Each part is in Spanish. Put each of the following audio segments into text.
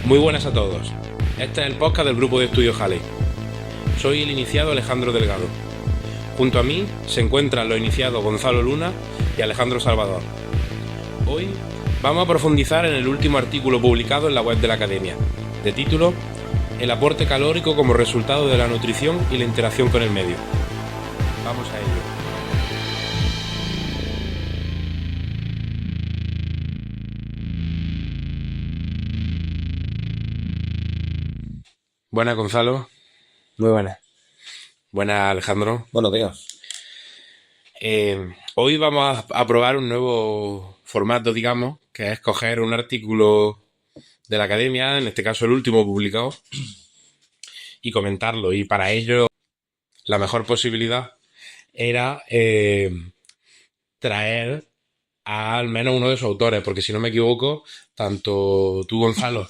Muy buenas a todos. Este es el podcast del grupo de estudio Halley. Soy el iniciado Alejandro Delgado. Junto a mí se encuentran los iniciados Gonzalo Luna y Alejandro Salvador. Hoy vamos a profundizar en el último artículo publicado en la web de la Academia, de título El aporte calórico como resultado de la nutrición y la interacción con el medio. Vamos a ello. Buenas, Gonzalo. Muy buenas. Buenas, Alejandro. Buenos días. Hoy vamos a probar un nuevo formato, digamos, que es coger un artículo de la Academia, en este caso el último publicado, y comentarlo. Y para ello, la mejor posibilidad era traer a al menos uno de sus autores, porque si no me equivoco, tanto tú, Gonzalo,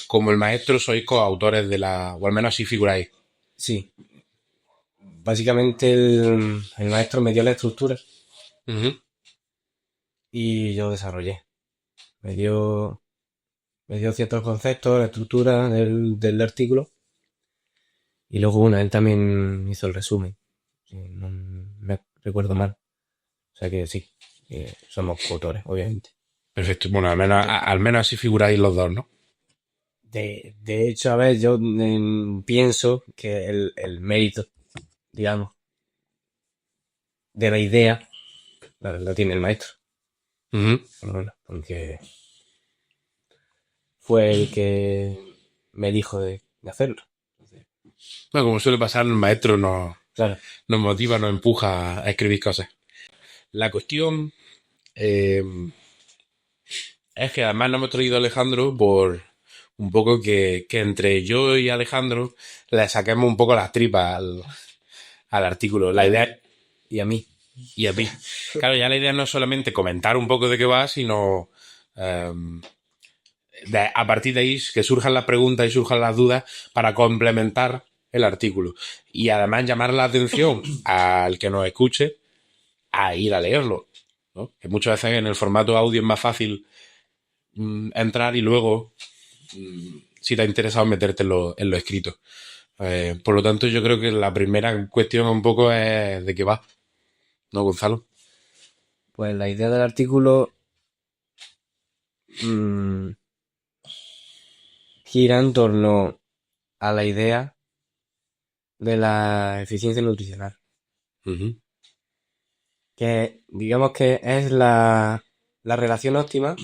como el maestro sois coautores de la... o al menos así figuráis. Sí. Básicamente el maestro me dio la estructura y yo desarrollé. Me dio ciertos conceptos, la estructura del artículo, y luego él también hizo el resumen. Si no me recuerdo mal. O sea que sí, somos coautores, obviamente. Perfecto. Bueno, al menos así figuráis los dos, ¿no? De hecho, a ver, yo pienso que el mérito, digamos, de la idea la tiene el maestro. Bueno, porque fue el que me dijo de hacerlo. Bueno, como suele pasar, el maestro nos motiva, nos empuja a escribir cosas. La cuestión es que además nos hemos traído a Alejandro por un poco que entre yo y Alejandro le saquemos un poco las tripas al artículo. La idea... Y a mí. Y a mí. Claro, ya la idea no es solamente comentar un poco de qué va, sino a partir de ahí que surjan las preguntas y surjan las dudas para complementar el artículo. Y además llamar la atención al que nos escuche a ir a leerlo, ¿no? Que muchas veces en el formato audio es más fácil entrar y luego, si te ha interesado, meterte en lo escrito. Por lo tanto, yo creo que la primera cuestión un poco es de qué va, ¿no, Gonzalo? Pues la idea del artículo gira en torno a la idea de la eficiencia nutricional. Que digamos que es la relación óptima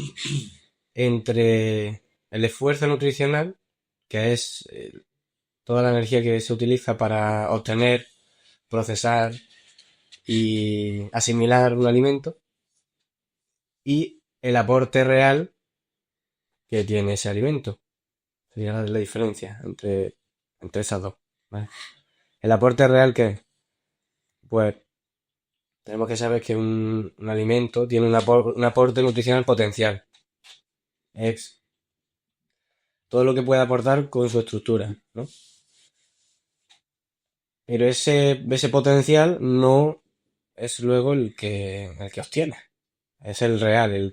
entre el esfuerzo nutricional, que es toda la energía que se utiliza para obtener, procesar y asimilar un alimento, y el aporte real que tiene ese alimento. Sería la diferencia entre esas dos, ¿vale? El aporte real, ¿qué es? Pues tenemos que saber que un alimento tiene un aporte nutricional potencial. Es todo lo que puede aportar con su estructura, ¿no? Pero ese potencial no es luego el que obtiene. Es el real,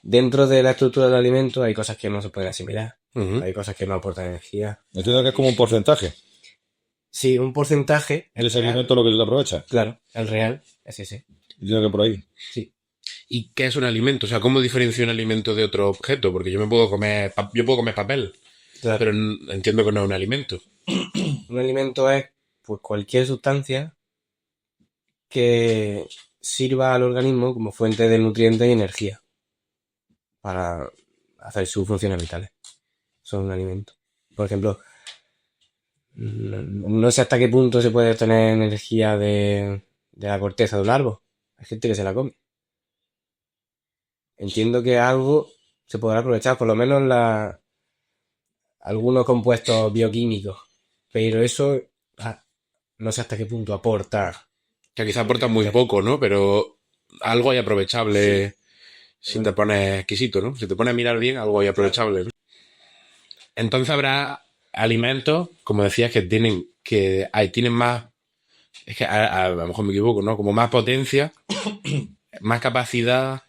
dentro de la estructura del alimento hay cosas que no se pueden asimilar. Hay cosas que no aportan energía. Entiendo que es como un porcentaje. Sí, un porcentaje. ¿El alimento lo que te aprovecha? Claro, el real es ese. Entiendo que por ahí. Sí. ¿Y qué es un alimento? O sea, ¿cómo diferencio un alimento de otro objeto? Porque yo puedo comer papel, claro, pero entiendo que no es un alimento. Un alimento es pues cualquier sustancia que sirva al organismo como fuente de nutrientes y energía para hacer sus funciones vitales. Son un alimento. Por ejemplo, no sé hasta qué punto se puede obtener energía de la corteza de un árbol. Hay gente que se la come. Entiendo que algo se podrá aprovechar, por lo menos algunos compuestos bioquímicos, pero eso no sé hasta qué punto aporta. Que quizá aporta muy poco, ¿no? Pero algo hay aprovechable, sí, si te pones exquisito, ¿no? Si te pones a mirar bien, algo hay aprovechable, ¿no? Entonces habrá alimentos, como decías, que tienen más, es que a lo mejor me equivoco, ¿no? Como más potencia, más capacidad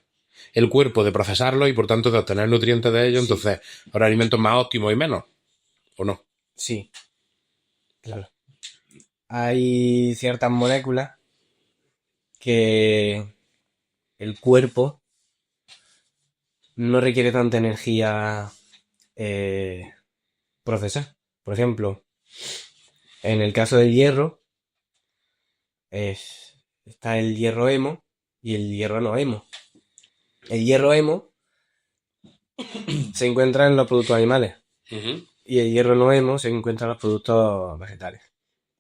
el cuerpo de procesarlo y por tanto de obtener nutrientes de ellos, entonces ahora alimentos más óptimos y menos, ¿o no? Sí, claro. Hay ciertas moléculas que el cuerpo no requiere tanta energía procesar. Por ejemplo, en el caso del hierro, está el hierro hemo y el hierro no hemo. El hierro hemo se encuentra en los productos animales y el hierro no hemo se encuentra en los productos vegetales,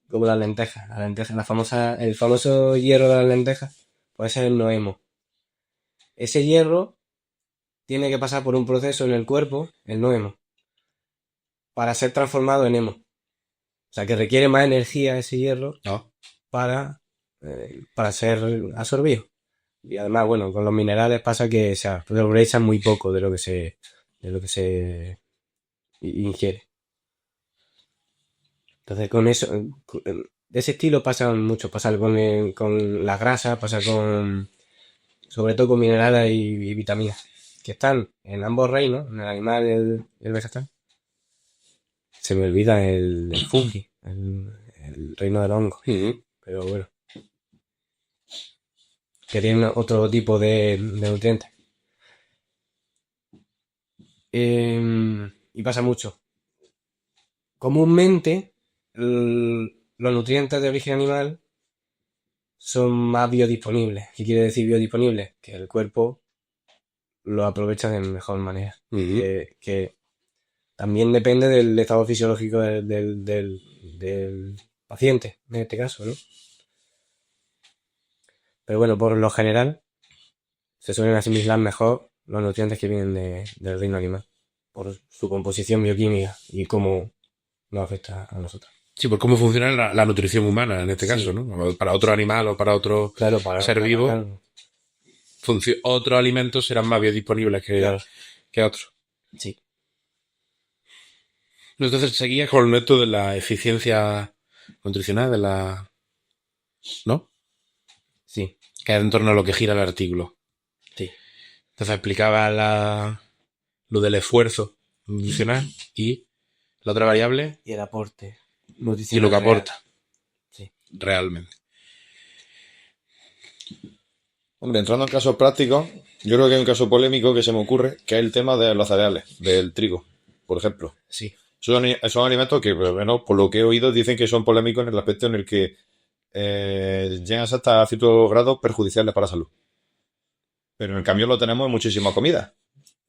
como las lentejas. Las lentejas, el famoso hierro de las lentejas, puede ser el no hemo. Ese hierro tiene que pasar por un proceso en el cuerpo, el no hemo, para ser transformado en hemo. O sea, que requiere más energía ese hierro No. para ser absorbido. Y además, bueno, con los minerales pasa que se aprovechan muy poco de lo que se ingiere. Entonces, con eso, de ese estilo pasa mucho. Pasa con la grasa, pasa sobre todo con minerales y vitaminas, que están en ambos reinos, en el animal y el vegetal. Se me olvida el fungi, el reino del hongo. Pero bueno. Que tienen otro tipo de nutrientes. Y pasa mucho. Comúnmente, los nutrientes de origen animal son más biodisponibles. ¿Qué quiere decir biodisponibles? Que el cuerpo lo aprovecha de mejor manera. Que también depende del estado fisiológico del paciente, en este caso, ¿no? Pero bueno, por lo general, se suelen asimilar mejor los nutrientes que vienen del reino animal, por su composición bioquímica y cómo nos afecta a nosotros. Sí, por cómo funciona la nutrición humana en este caso, ¿no? Para otro animal o para otro ser vivo, claro. otros alimentos serán más biodisponibles que otros. Sí. Entonces seguías con esto de la eficiencia nutricional, ¿no? Sí. Que es en torno a lo que gira el artículo. Sí. Entonces explicaba lo del esfuerzo nutricional y la otra variable Y el aporte y nutricional lo que real. aporta. Sí. Realmente. Hombre, entrando en casos prácticos, yo creo que hay un caso polémico que se me ocurre, que es el tema de los cereales, del trigo, por ejemplo. Sí. Son alimentos que, bueno, por lo que he oído, dicen que son polémicos en el aspecto en el que llegan hasta ciertos grados perjudiciales para la salud. Pero en cambio lo tenemos en muchísimas comidas.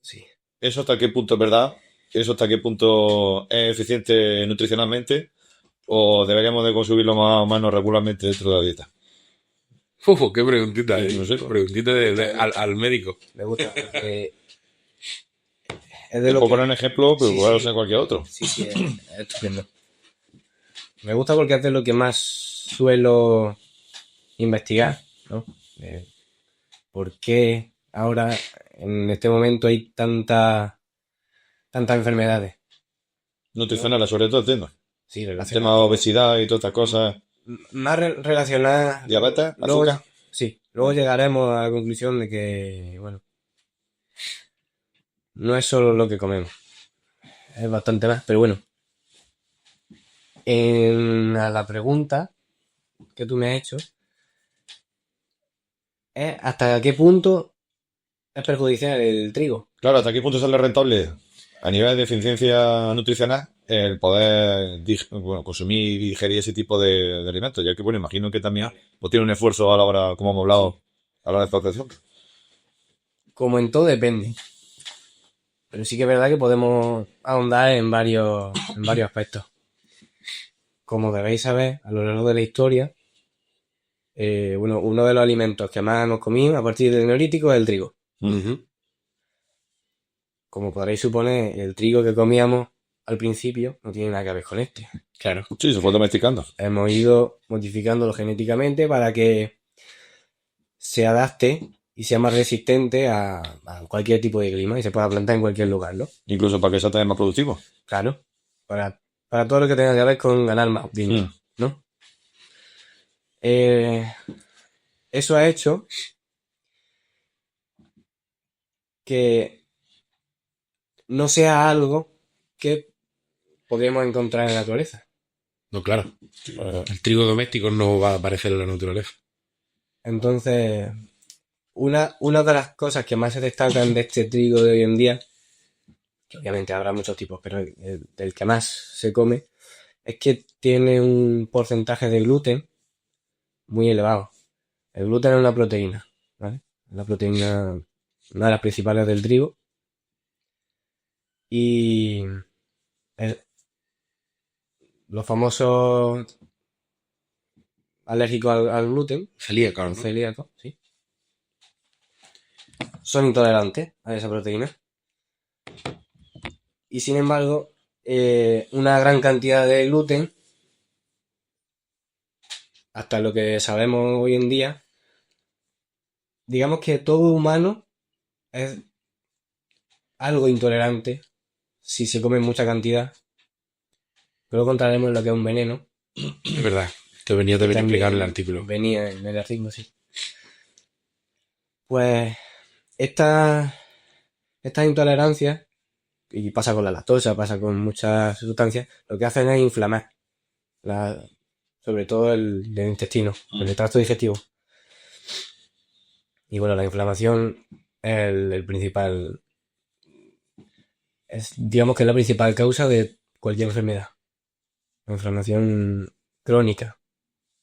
Sí. ¿Eso hasta qué punto es verdad? ¿Eso hasta qué punto es eficiente nutricionalmente? ¿O deberíamos de consumirlo más o menos regularmente dentro de la dieta? Qué preguntita, No sé. preguntita al médico. Me gusta. Es Te de lo puedo que... poner un ejemplo, pero Sí, puede sí. ser cualquier otro. Sí, es estupendo. Me gusta porque es de lo que más suelo investigar, ¿no? ¿Por qué ahora, en este momento, hay tantas enfermedades? Nutricionales, sobre todo, entiendo. Sí, El tema de relacionadas. obesidad y todas estas cosas. Más relacionadas. Diabetes, Luego, azúcar. sí, luego llegaremos a la conclusión de que, bueno, no es solo lo que comemos. Es bastante más, pero bueno. A la pregunta que tú me has hecho es ¿hasta qué punto es perjudicial el trigo? Claro, ¿hasta qué punto sale rentable a nivel de eficiencia nutricional el poder consumir y digerir ese tipo de alimentos? Ya que, bueno, imagino que también pues, tiene un esfuerzo a la hora, como hemos hablado, a la hora de protección. Como en todo depende. Pero sí que es verdad que podemos ahondar en varios aspectos. Como debéis saber, a lo largo de la historia, uno de los alimentos que más hemos comido a partir del Neolítico es el trigo. Como podréis suponer, el trigo que comíamos al principio no tiene nada que ver con este. Claro. Sí, se fue domesticando. Hemos ido modificándolo genéticamente para que se adapte y sea más resistente a cualquier tipo de clima y se pueda plantar en cualquier lugar, ¿no? Incluso para que sea también más productivo. Claro, para todo lo que tenga que ver con ganar más dinero, ¿no? Eso ha hecho que no sea algo que podríamos encontrar en la naturaleza. No, claro. El trigo doméstico no va a aparecer en la naturaleza. Entonces, una de las cosas que más se destacan de este trigo de hoy en día, que obviamente habrá muchos tipos, pero el que más se come, es que tiene un porcentaje de gluten muy elevado. El gluten es una proteína, ¿vale? La proteína, una de las principales del trigo. Y los famosos alérgicos al gluten, Celíaco, ¿no? celíacos, sí, son intolerantes a esa proteína. Y sin embargo, una gran cantidad de gluten, hasta lo que sabemos hoy en día, digamos que todo humano es algo intolerante si se come en mucha cantidad. Luego contaremos lo que es un veneno. Es verdad. Te venía también explicado en el artículo. Venía en el artículo, sí. Pues estas intolerancias, y pasa con la lactosa, pasa con muchas sustancias, lo que hacen es inflamar, sobre todo el intestino, el tracto digestivo. Y bueno, la inflamación es el principal, digamos que es la principal causa de cualquier enfermedad. La inflamación crónica,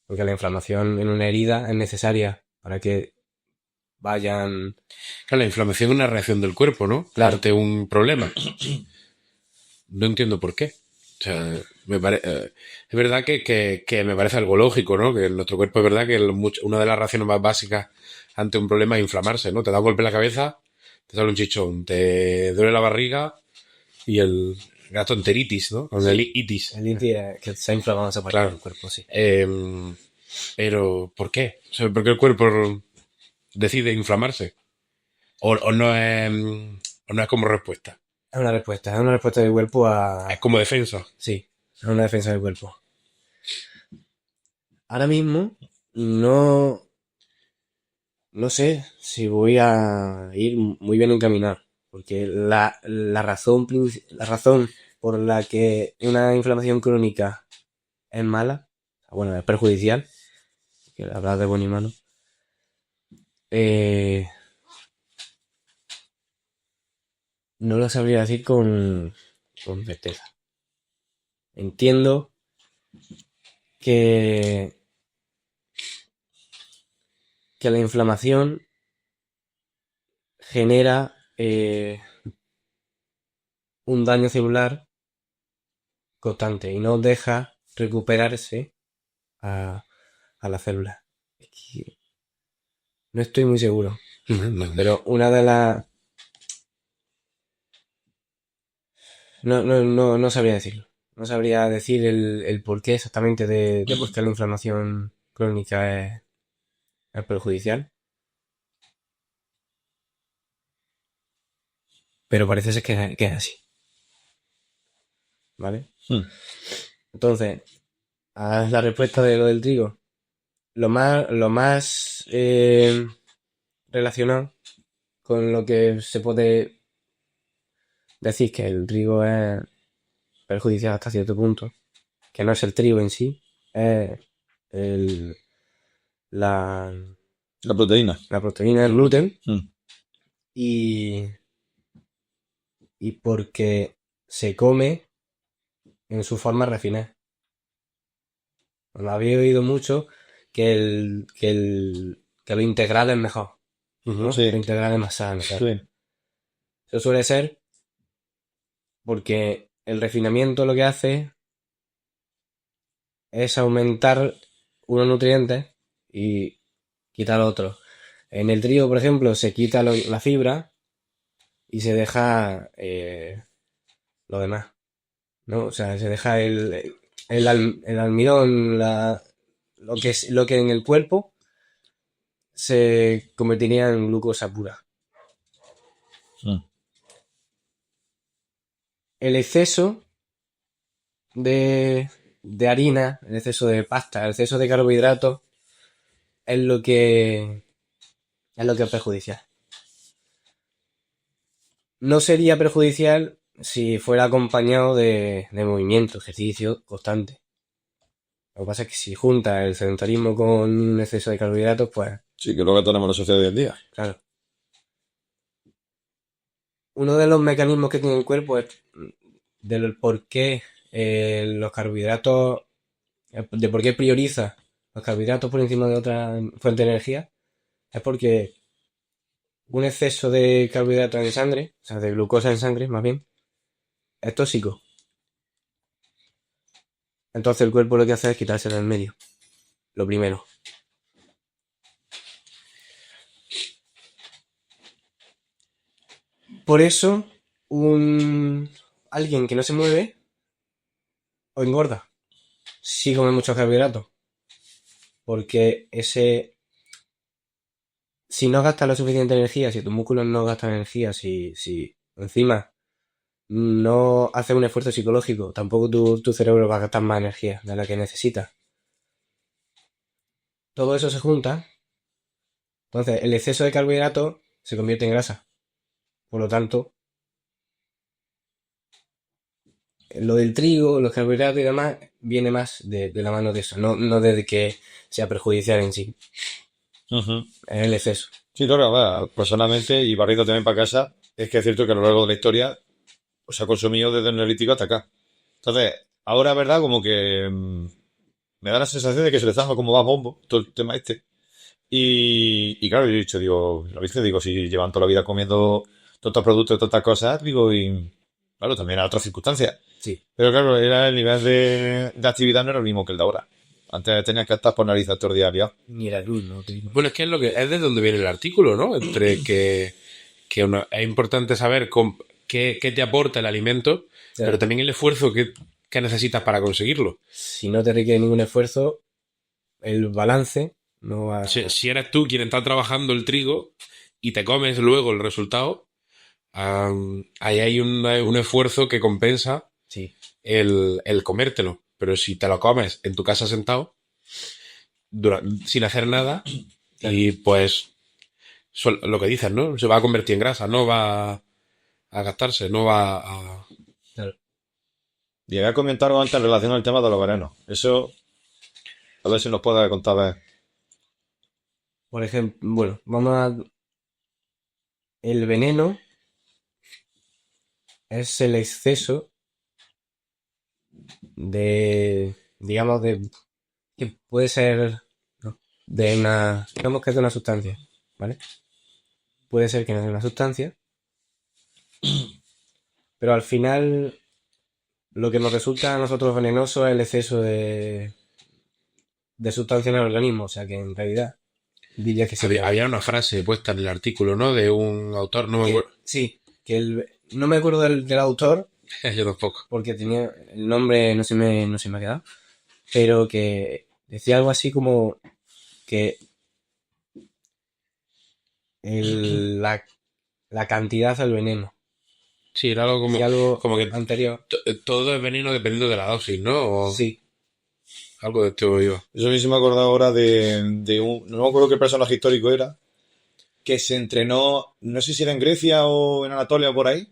porque la inflamación en una herida es necesaria para que vayan... Claro, la inflamación es una reacción del cuerpo, ¿no? Claro. Ante un problema. No entiendo por qué. O sea, es verdad que me parece algo lógico, ¿no? Que en nuestro cuerpo es verdad que una de las reacciones más básicas ante un problema es inflamarse, ¿no? Te da un golpe en la cabeza, te sale un chichón, te duele la barriga y el gastroenteritis, ¿no? Con el itis. El itis es que se ha inflamado esa parte Claro. del cuerpo, sí. Pero, ¿por qué? O sea, ¿por qué el cuerpo decide inflamarse? ¿O no es como respuesta? Es una respuesta del cuerpo a... Es como defensa. Sí, es una defensa del cuerpo. Ahora mismo no sé si voy a ir muy bien encaminado, porque la razón por la que una inflamación crónica es mala, bueno, es perjudicial, que hablar de bueno y malo, no lo sabría decir con certeza. Entiendo que la inflamación genera un daño celular constante y no deja recuperarse a la célula. Es que no estoy muy seguro, pero una de las... No sabría decirlo. No sabría decir el porqué exactamente de por qué la inflamación crónica es perjudicial. Pero parece ser que es así. ¿Vale? Entonces, a la respuesta de lo del trigo. Lo más relacionado con lo que se puede decir que el trigo es perjudicial hasta cierto punto, que no es el trigo en sí, es la proteína. La proteína, el gluten. Mm. Y porque se come en su forma refinada. Lo había oído mucho que lo integral es mejor, ¿no? Sí. Lo integral es más sano. Claro. Sí. Eso suele ser porque el refinamiento lo que hace es aumentar unos nutrientes y quitar otros. En el trigo, por ejemplo, se quita la fibra y se deja lo demás, ¿no? O sea, se deja el almidón, lo que en el cuerpo se convertiría en glucosa pura. El exceso de harina, el exceso de pasta, el exceso de carbohidratos es lo que es perjudicial. No sería perjudicial si fuera acompañado de movimiento, ejercicio constante. Lo que pasa es que si junta el sedentarismo con un exceso de carbohidratos, pues, Sí, que es lo que tenemos en la sociedad de hoy en día. claro. Uno de los mecanismos que tiene el cuerpo es del por qué los carbohidratos, de por qué prioriza los carbohidratos por encima de otra fuente de energía, es porque un exceso de carbohidratos en sangre, o sea, de glucosa en sangre, más bien, es tóxico. Entonces el cuerpo lo que hace es quitárselo del medio. Lo primero. Por eso, alguien que no se mueve o engorda si come muchos carbohidratos. Porque si no gastas la suficiente energía, si tus músculos no gastan energía, si encima no haces un esfuerzo psicológico, tampoco tu cerebro va a gastar más energía de la que necesita. Todo eso se junta. Entonces, el exceso de carbohidratos se convierte en grasa. Por lo tanto, lo del trigo, los carbohidratos y demás, viene más de la mano de eso, no de que sea perjudicial en sí, Ujú. es el exceso. Sí, claro, personalmente, y barriendo también para casa, es que es cierto que a lo largo de la historia se ha consumido desde el Neolítico hasta acá. Entonces, ahora, ¿verdad? Como que me da la sensación de que se le está dando como va bombo todo el tema este. Y claro, yo he dicho, digo, lo viste, digo, si llevan toda la vida comiendo todos estos productos, todas estas cosas, digo, y claro, también a otras circunstancias. Sí, Pero claro, era el nivel de actividad no era el mismo que el de ahora. Antes tenías que estar por narices todo el día liado. ni la luz, no te digo. Bueno, es que es de donde viene el artículo, ¿no? Entre es importante saber qué te aporta el alimento, Claro. pero también el esfuerzo que necesitas para conseguirlo. Si no te requiere ningún esfuerzo, el balance no va. Si eres tú quien está trabajando el trigo y te comes luego el resultado, ahí hay un esfuerzo que compensa Sí, el comértelo. Pero si te lo comes en tu casa sentado, sin hacer nada, y pues lo que dices, ¿no? Se va a convertir en grasa, no va a gastarse, no va a... claro. Llegué a comentar algo antes en relación al tema de los venenos. Eso, a ver si nos puede contar. A ver. Por ejemplo, bueno, vamos a. El veneno es el exceso digamos, que puede ser, ¿no? Digamos que es de una sustancia, ¿vale? Puede ser que no sea una sustancia, pero al final lo que nos resulta a nosotros venenoso es el exceso de sustancia en el organismo, o sea que en realidad diría que sí. Había una frase puesta en el artículo, ¿no? De un autor, no me acuerdo. Sí, no me acuerdo del autor, Yo tampoco. porque tenía el nombre, no se me ha quedado, pero que decía algo así como que la cantidad del veneno. Sí, era algo Y algo como que anterior. todo es veneno dependiendo de la dosis, ¿no? O Sí, algo de este iba. Eso a mí se me ha acordado ahora de un. No me acuerdo qué personaje histórico era. Que se entrenó, no sé si era en Grecia o en Anatolia o por ahí.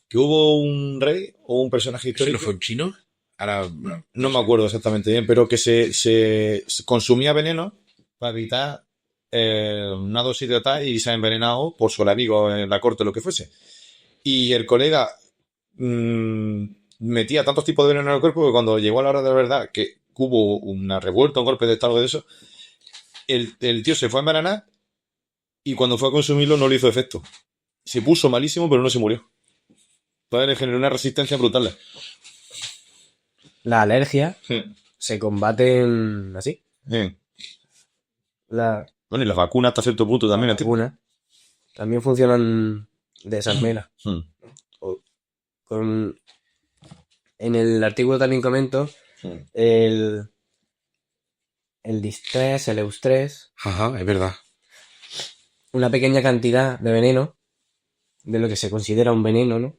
Que hubo un rey o un personaje ¿Eso no histórico. fue un chino? Ahora, No me acuerdo exactamente bien, pero que se consumía veneno para evitar una dosis de tal y se ha envenenado por su enemigo en la corte o lo que fuese. Y el colega metía tantos tipos de veneno en el cuerpo que cuando llegó a la hora de la verdad, que hubo una revuelta, un golpe de estado de eso, el tío se fue a envenenar y cuando fue a consumirlo no le hizo efecto. Se puso malísimo, pero no se murió. Entonces le generó una resistencia brutal. la alergia Sí. se combaten así. Sí. La Bueno, y las vacunas hasta cierto punto también. vacuna también funcionan de esa manera. Hmm. Con, en el artículo también comento Hmm. el distrés, el eustrés, ajá, es verdad. una pequeña cantidad de veneno, de lo que se considera un veneno, ¿no?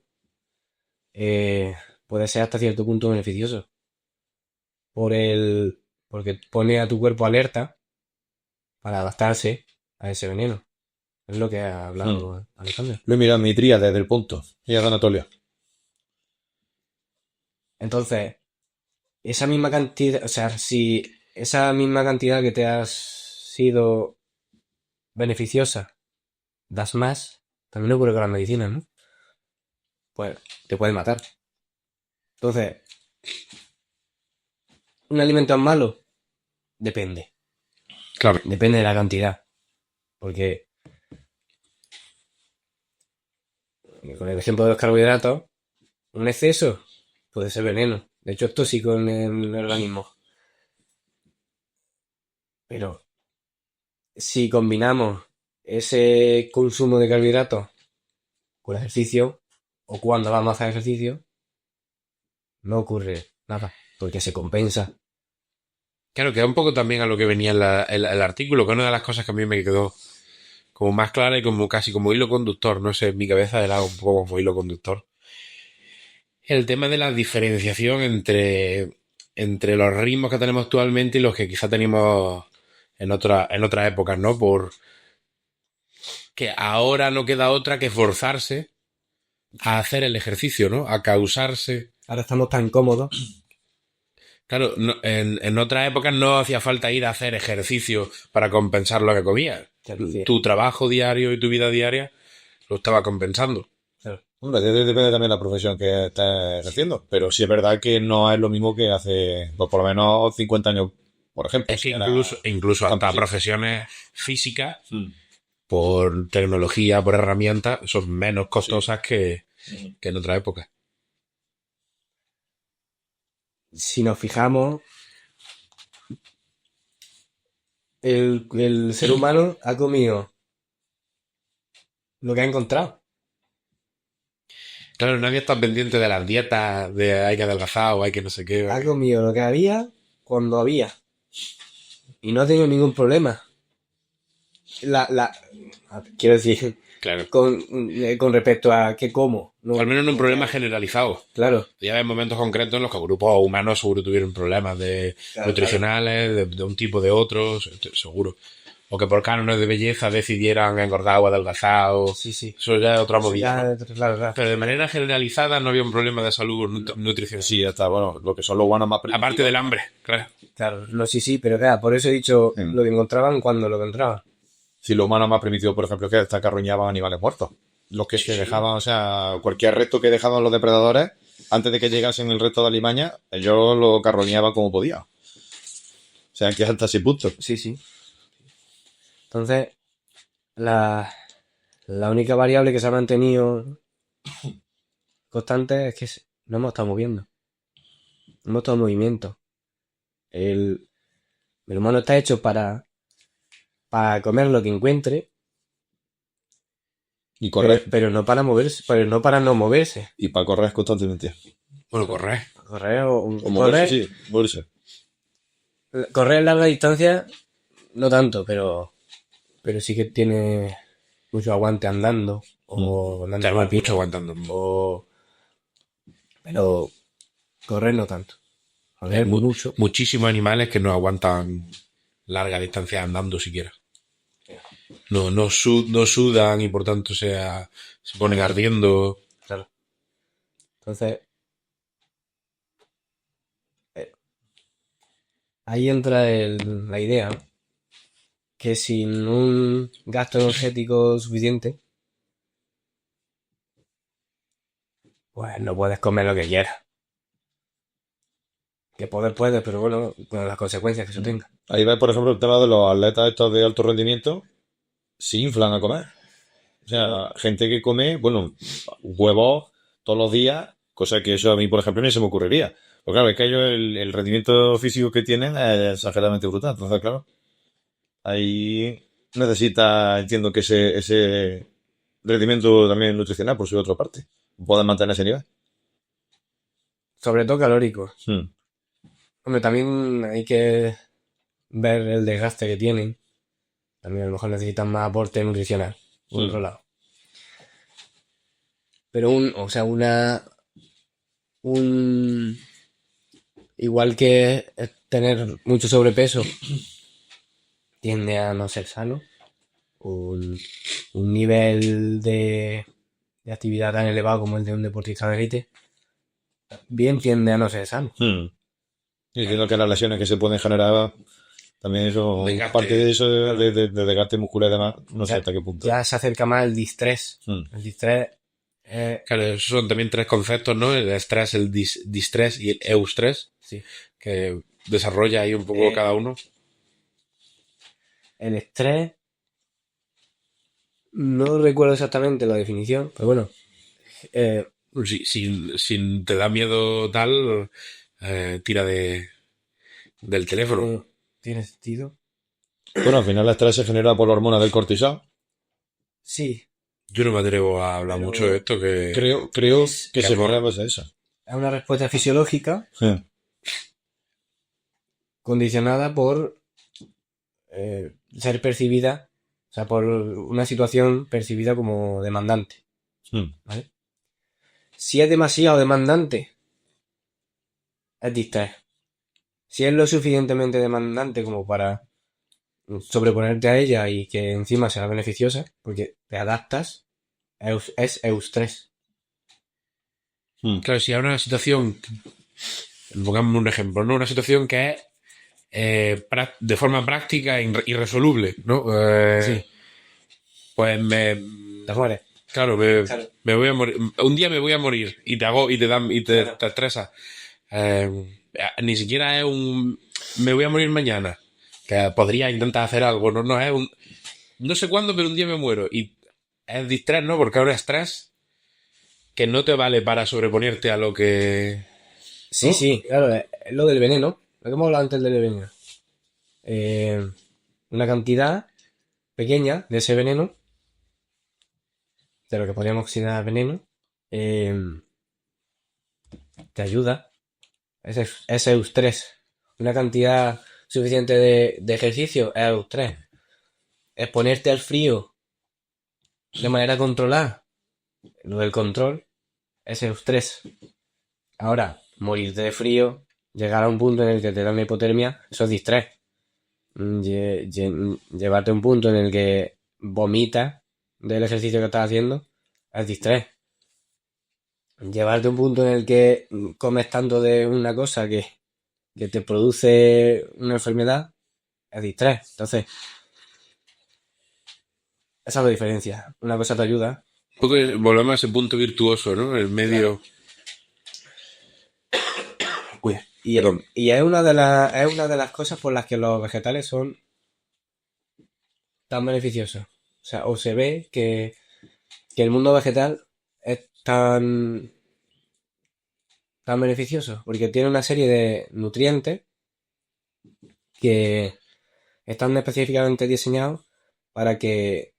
Puede ser hasta cierto punto beneficioso. Porque pone a tu cuerpo alerta para adaptarse a ese veneno. Es lo que ha hablado Alejandro. Lo he mirado en mi tríade del punto. Y de Anatolia. Entonces, esa misma cantidad, o sea, si esa misma cantidad que te has sido beneficiosa das más, también ocurre con las medicinas, ¿no? Pues te puede matar. Entonces, ¿un alimento es malo? Depende. Claro. Depende de la cantidad. Porque, con el ejemplo de los carbohidratos, un exceso puede ser veneno. De hecho, es tóxico en el organismo. Pero, si combinamos ese consumo de carbohidratos con el ejercicio, o cuando vamos a hacer ejercicio, no ocurre nada, porque se compensa. Claro, que es un poco también a lo que venía el artículo, que una de las cosas que a mí me quedó como más clara y como casi como hilo conductor, no sé, en mi cabeza de lado un poco como hilo conductor. El tema de la diferenciación entre los ritmos que tenemos actualmente y los que quizá teníamos en otras épocas, ¿no? Por que ahora no queda otra que forzarse a hacer el ejercicio, ¿no? A causarse. Ahora estamos tan cómodos. Claro, en otras épocas no hacía falta ir a hacer ejercicio para compensar lo que comías. Claro, sí. Tu trabajo diario y tu vida diaria lo estaba compensando. Claro. Hombre, depende también de la profesión que estés ejerciendo. Pero sí es verdad que no es lo mismo que hace, pues, por lo menos 50 años, por ejemplo. Es que Si era incluso hasta campesino. profesiones físicas, por tecnología, por herramientas, son menos costosas que en otra época. Si nos fijamos, el ser humano ha comido lo que ha encontrado. Claro, nadie está pendiente de las dietas, de hay que adelgazar o hay que no sé qué. Ha comido lo que había cuando había. Y no ha tenido ningún problema. Quiero decir, Claro. con respecto a qué como. No, Al menos no un problema generalizado. claro. Ya hay momentos concretos en los que grupos humanos seguro tuvieron problemas Claro, nutricionales, de un tipo o de otros, seguro. O que por cánones de belleza decidieran engordar o adelgazar. Sí, sí. Eso ya es otra movida. Ya, claro. Pero de manera generalizada no había un problema de salud nutricional. Sí, ya está. Bueno, lo que son los guanos más Aparte del hambre, claro. Claro, no, sí, pero claro, por eso he dicho Sí. lo que encontraban cuando lo encontraban. Si lo humano más primitivo, por ejemplo, que hasta carroñaban animales muertos. Los que se dejaban, o sea, cualquier resto que dejaban los depredadores, antes de que llegasen el resto de alimaña, ellos lo carroñaban como podían. O sea, que hasta ese punto. Sí, sí. Entonces, la única variable que se ha mantenido constante es que no hemos estado moviendo. No hemos estado en movimiento. El humano está hecho para comer lo que encuentre, Y correr. pero no para moverse, pero no para no moverse. Y para correr constantemente. Bueno, correr. Correr O moverse, sí, moverse. correr larga distancia, no tanto, pero sí que tiene mucho aguante andando. O andando Tenemos a pie. mucho aguantando. Pero correr no tanto. Correr mucho. Muchísimos animales que no aguantan larga distancia andando siquiera. No sudan y por tanto se ponen ardiendo. Claro. Entonces, ahí entra la idea que sin un gasto energético suficiente, pues no puedes comer lo que quieras. Que poder puedes, pero bueno, con las consecuencias que eso tenga. Ahí va, por ejemplo, el tema de los atletas estos de alto rendimiento, se inflan a comer. O sea, gente que come, bueno, huevos todos los días, cosa que eso a mí, por ejemplo, ni se me ocurriría. Porque claro, es que ellos el rendimiento físico que tienen es exageradamente brutal. Entonces, claro, ahí necesita, entiendo que ese rendimiento también nutricional, por su otra parte, puedan mantener ese nivel. Sobre todo calórico. Hmm. Hombre, también hay que ver el desgaste que tienen. También a lo mejor necesitan más aporte nutricional, por Sí. otro lado. Pero igual que tener mucho sobrepeso tiende a no ser sano un nivel de actividad tan elevado como el de un deportista de élite, bien tiende a no ser sano. Y entiendo que las lesiones que se pueden generar, también eso, Desgaste. parte de eso de desgaste muscular y demás, no sé Ya- hasta qué punto. Ya se acerca más el distrés. El distrés Claro, esos son también tres conceptos, ¿no? El estrés, el distrés y el eustrés, sí. que desarrolla ahí un poco cada uno. El estrés, no recuerdo exactamente la definición, pero bueno, Si te da miedo tal, tira del teléfono. tiene sentido. Bueno, al final el estrés se genera por la hormona del cortisol. Sí, Yo no me atrevo a hablar Pero mucho de esto, que Creo que se genera a base de eso. es una respuesta fisiológica condicionada por ser percibida, o sea, por una situación percibida como demandante. ¿Vale? Si es demasiado demandante, es distrés. Si es lo suficientemente demandante como para sobreponerte a ella y que encima sea beneficiosa, porque te adaptas, es eustrés. claro, si hay una situación, pongamos un ejemplo, ¿no? Una situación que es de forma práctica irresoluble, ¿no? Sí. Pues Te mueres. claro, Claro. me voy a morir. Un día me voy a morir y Claro. te estresas. Ni siquiera es un me voy a morir mañana, que podría intentar hacer algo, no es un no sé cuándo, pero un día me muero y es distrés, ¿no? Porque ahora es estrés que no te vale para sobreponerte a lo que Sí, sí, claro, es lo del veneno, lo que hemos hablado antes del veneno. Una cantidad pequeña de ese veneno, de lo que podríamos considerar veneno, te ayuda. Ese eustrés. Una cantidad suficiente de ejercicio es eustrés. Exponerte al frío de manera controlada, lo del control, es eustrés. Ahora, morirte de frío, llegar a un punto en el que te da una hipotermia, eso es distrés. Llevarte a un punto en el que vomitas del ejercicio que estás haciendo, es distrés. Llevarte a un punto en el que comes tanto de una cosa que te produce una enfermedad, es distrés. Entonces, esa es la diferencia. Una cosa te ayuda. un poco volvemos a ese punto virtuoso, ¿no? El medio. Uy, y es una de las cosas por las que los vegetales son tan beneficiosos. O sea, o se ve que el mundo vegetal es tan beneficioso, porque tiene una serie de nutrientes que están específicamente diseñados para que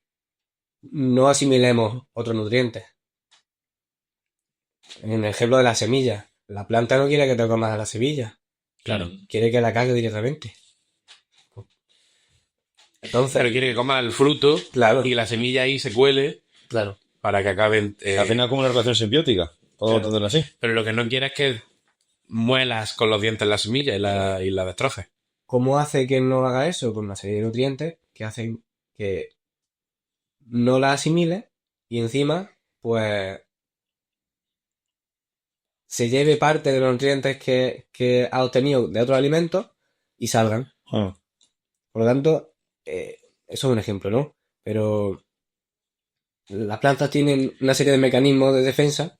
no asimilemos otros nutrientes. En el ejemplo de la semilla, la planta no quiere que te comas la semilla, Claro. quiere que la cague directamente. Entonces, Pero quiere que coma el fruto claro, y la semilla ahí se cuele claro. para que acaben. Al final como una relación simbiótica. Todo Claro. así. Pero lo que no quiere es que muelas con los dientes la semilla y la destroces. ¿Cómo hace que no haga eso? Con una serie de nutrientes que hacen que no la asimile y encima, pues, se lleve parte de los nutrientes que ha obtenido de otros alimentos y salgan. Por lo tanto, eso es un ejemplo, ¿no? Pero las plantas tienen una serie de mecanismos de defensa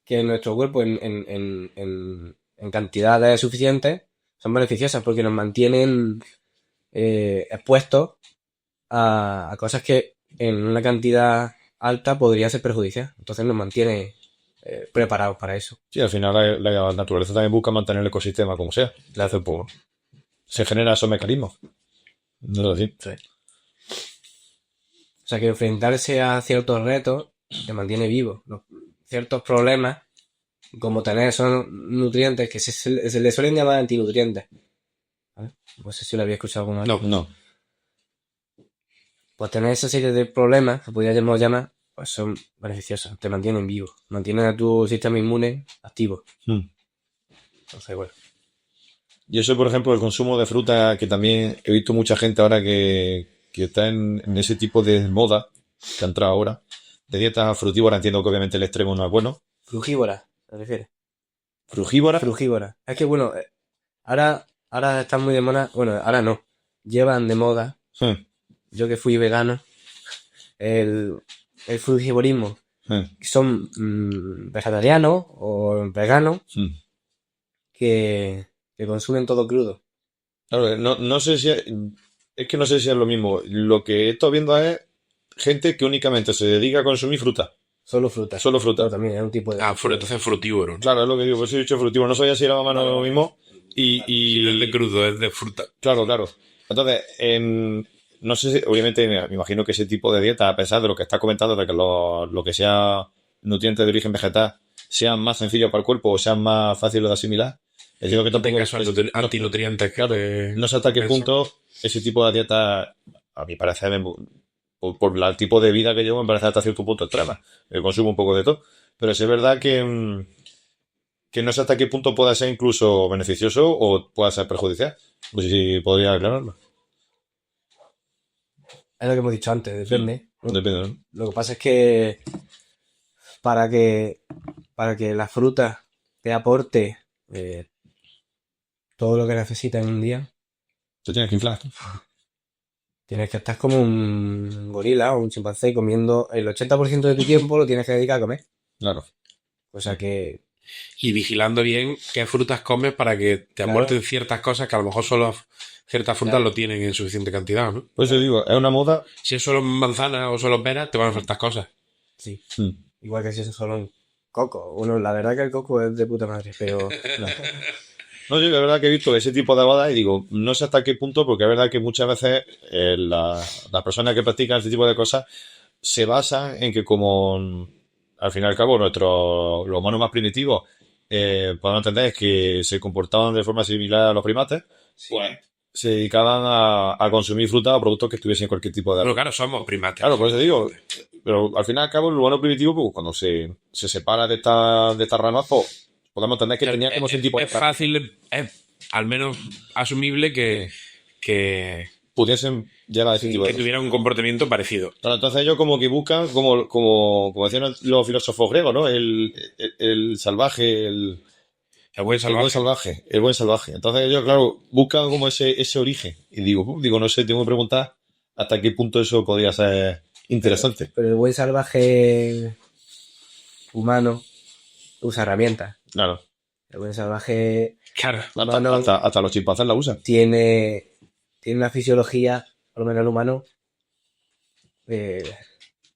que en nuestro cuerpo en cantidades suficientes son beneficiosas porque nos mantienen expuestos a cosas que en una cantidad alta podría ser perjudicial. Entonces nos mantiene preparados para eso. Sí, al final la naturaleza también busca mantener el ecosistema como sea. Le hace poco. Se generan esos mecanismos. No es así. Sí. O sea que enfrentarse a ciertos retos te mantiene vivo. Ciertos problemas, como tener esos nutrientes que se le suelen llamar antinutrientes. ¿Vale? No sé si lo había escuchado alguna vez. No. Pues tener esa serie de problemas, que podríamos llamar, pues son beneficiosos. Te mantienen vivo. Mantienen a tu sistema inmune activo. Entonces, bueno. Y eso, por ejemplo, el consumo de fruta, que también he visto mucha gente ahora que que está en ese tipo de moda que ha entrado ahora, de dieta frutívora. Entiendo que obviamente el extremo no es bueno. Frugívora, ¿te refieres? ¿Frugívora? Frugívora. Es que bueno, ahora están muy de moda, bueno, ahora no, llevan de moda, yo que fui vegano, el frugivorismo. Son vegetarianos o veganos que consumen todo crudo. Claro, no sé si es que no sé si es lo mismo. Lo que he estado viendo es gente que únicamente se dedica a consumir fruta. Solo fruta. Solo fruta. Pero también es un tipo de... Entonces frutívoro. Claro, es lo que digo, pues he dicho frutívoro. No sabía si era más o menos lo mismo. Y es de crudo, es de fruta. Claro. Entonces, no sé si, obviamente, me imagino que ese tipo de dieta, a pesar de lo que estás comentando, de que lo que sea nutrientes de origen vegetal sean más sencillos para el cuerpo o sean más fáciles de asimilar, les digo que No tampoco tenga antinutrientes. Claro, no sé hasta qué punto ese tipo de dieta, a mi parecer, por el tipo de vida que llevo, me parece hasta cierto punto extrema. Consumo un poco de todo. Pero sí es verdad que no sé hasta qué punto pueda ser incluso beneficioso o pueda ser perjudicial. No sé si podría aclararlo. Es lo que hemos dicho antes, depende. ¿no? Depende, ¿no? Lo que pasa es que para que la fruta te aporte todo lo que necesitas en un día, Se tiene que inflar. tienes que estar como un gorila o un chimpancé comiendo el 80% de tu tiempo lo tienes que dedicar a comer. Claro. O sea que... Y vigilando bien qué frutas comes para que te aporten ciertas cosas que a lo mejor solo ciertas frutas lo tienen en suficiente cantidad, ¿no? Pues yo digo, es una moda. Si es solo manzanas o solo peras, te van a faltar cosas. Sí. Igual que si es solo un coco. Bueno, la verdad que el coco es de puta madre, pero... No, yo la verdad que he visto ese tipo de bodas y digo, no sé hasta qué punto, porque es verdad que muchas veces las personas que practican ese tipo de cosas se basan en que como al fin y al cabo los humanos más primitivos podemos entender que se comportaban de forma similar a los primates, pues se dedicaban a consumir fruta o productos que estuviesen en cualquier tipo de... Pero claro, somos primates. Claro, por eso digo, pero al fin y al cabo el humano primitivo, pues cuando se separa de estas ramas, pues podemos entender que tenía como ese tipo de... Es fácil, es al menos asumible que pudiesen llegar a ese tipo de cosas. tuvieran un comportamiento parecido. Claro, entonces ellos como que buscan, como decían los filósofos griegos, ¿no? El salvaje, el buen salvaje. Entonces ellos, claro, buscan como ese origen. Y digo, no sé, tengo que preguntar hasta qué punto eso podría ser interesante. Pero el buen salvaje humano usa herramientas. Claro. El buen salvaje Claro. Hasta los chimpancés la usan. tiene una fisiología, por lo menos el humano, que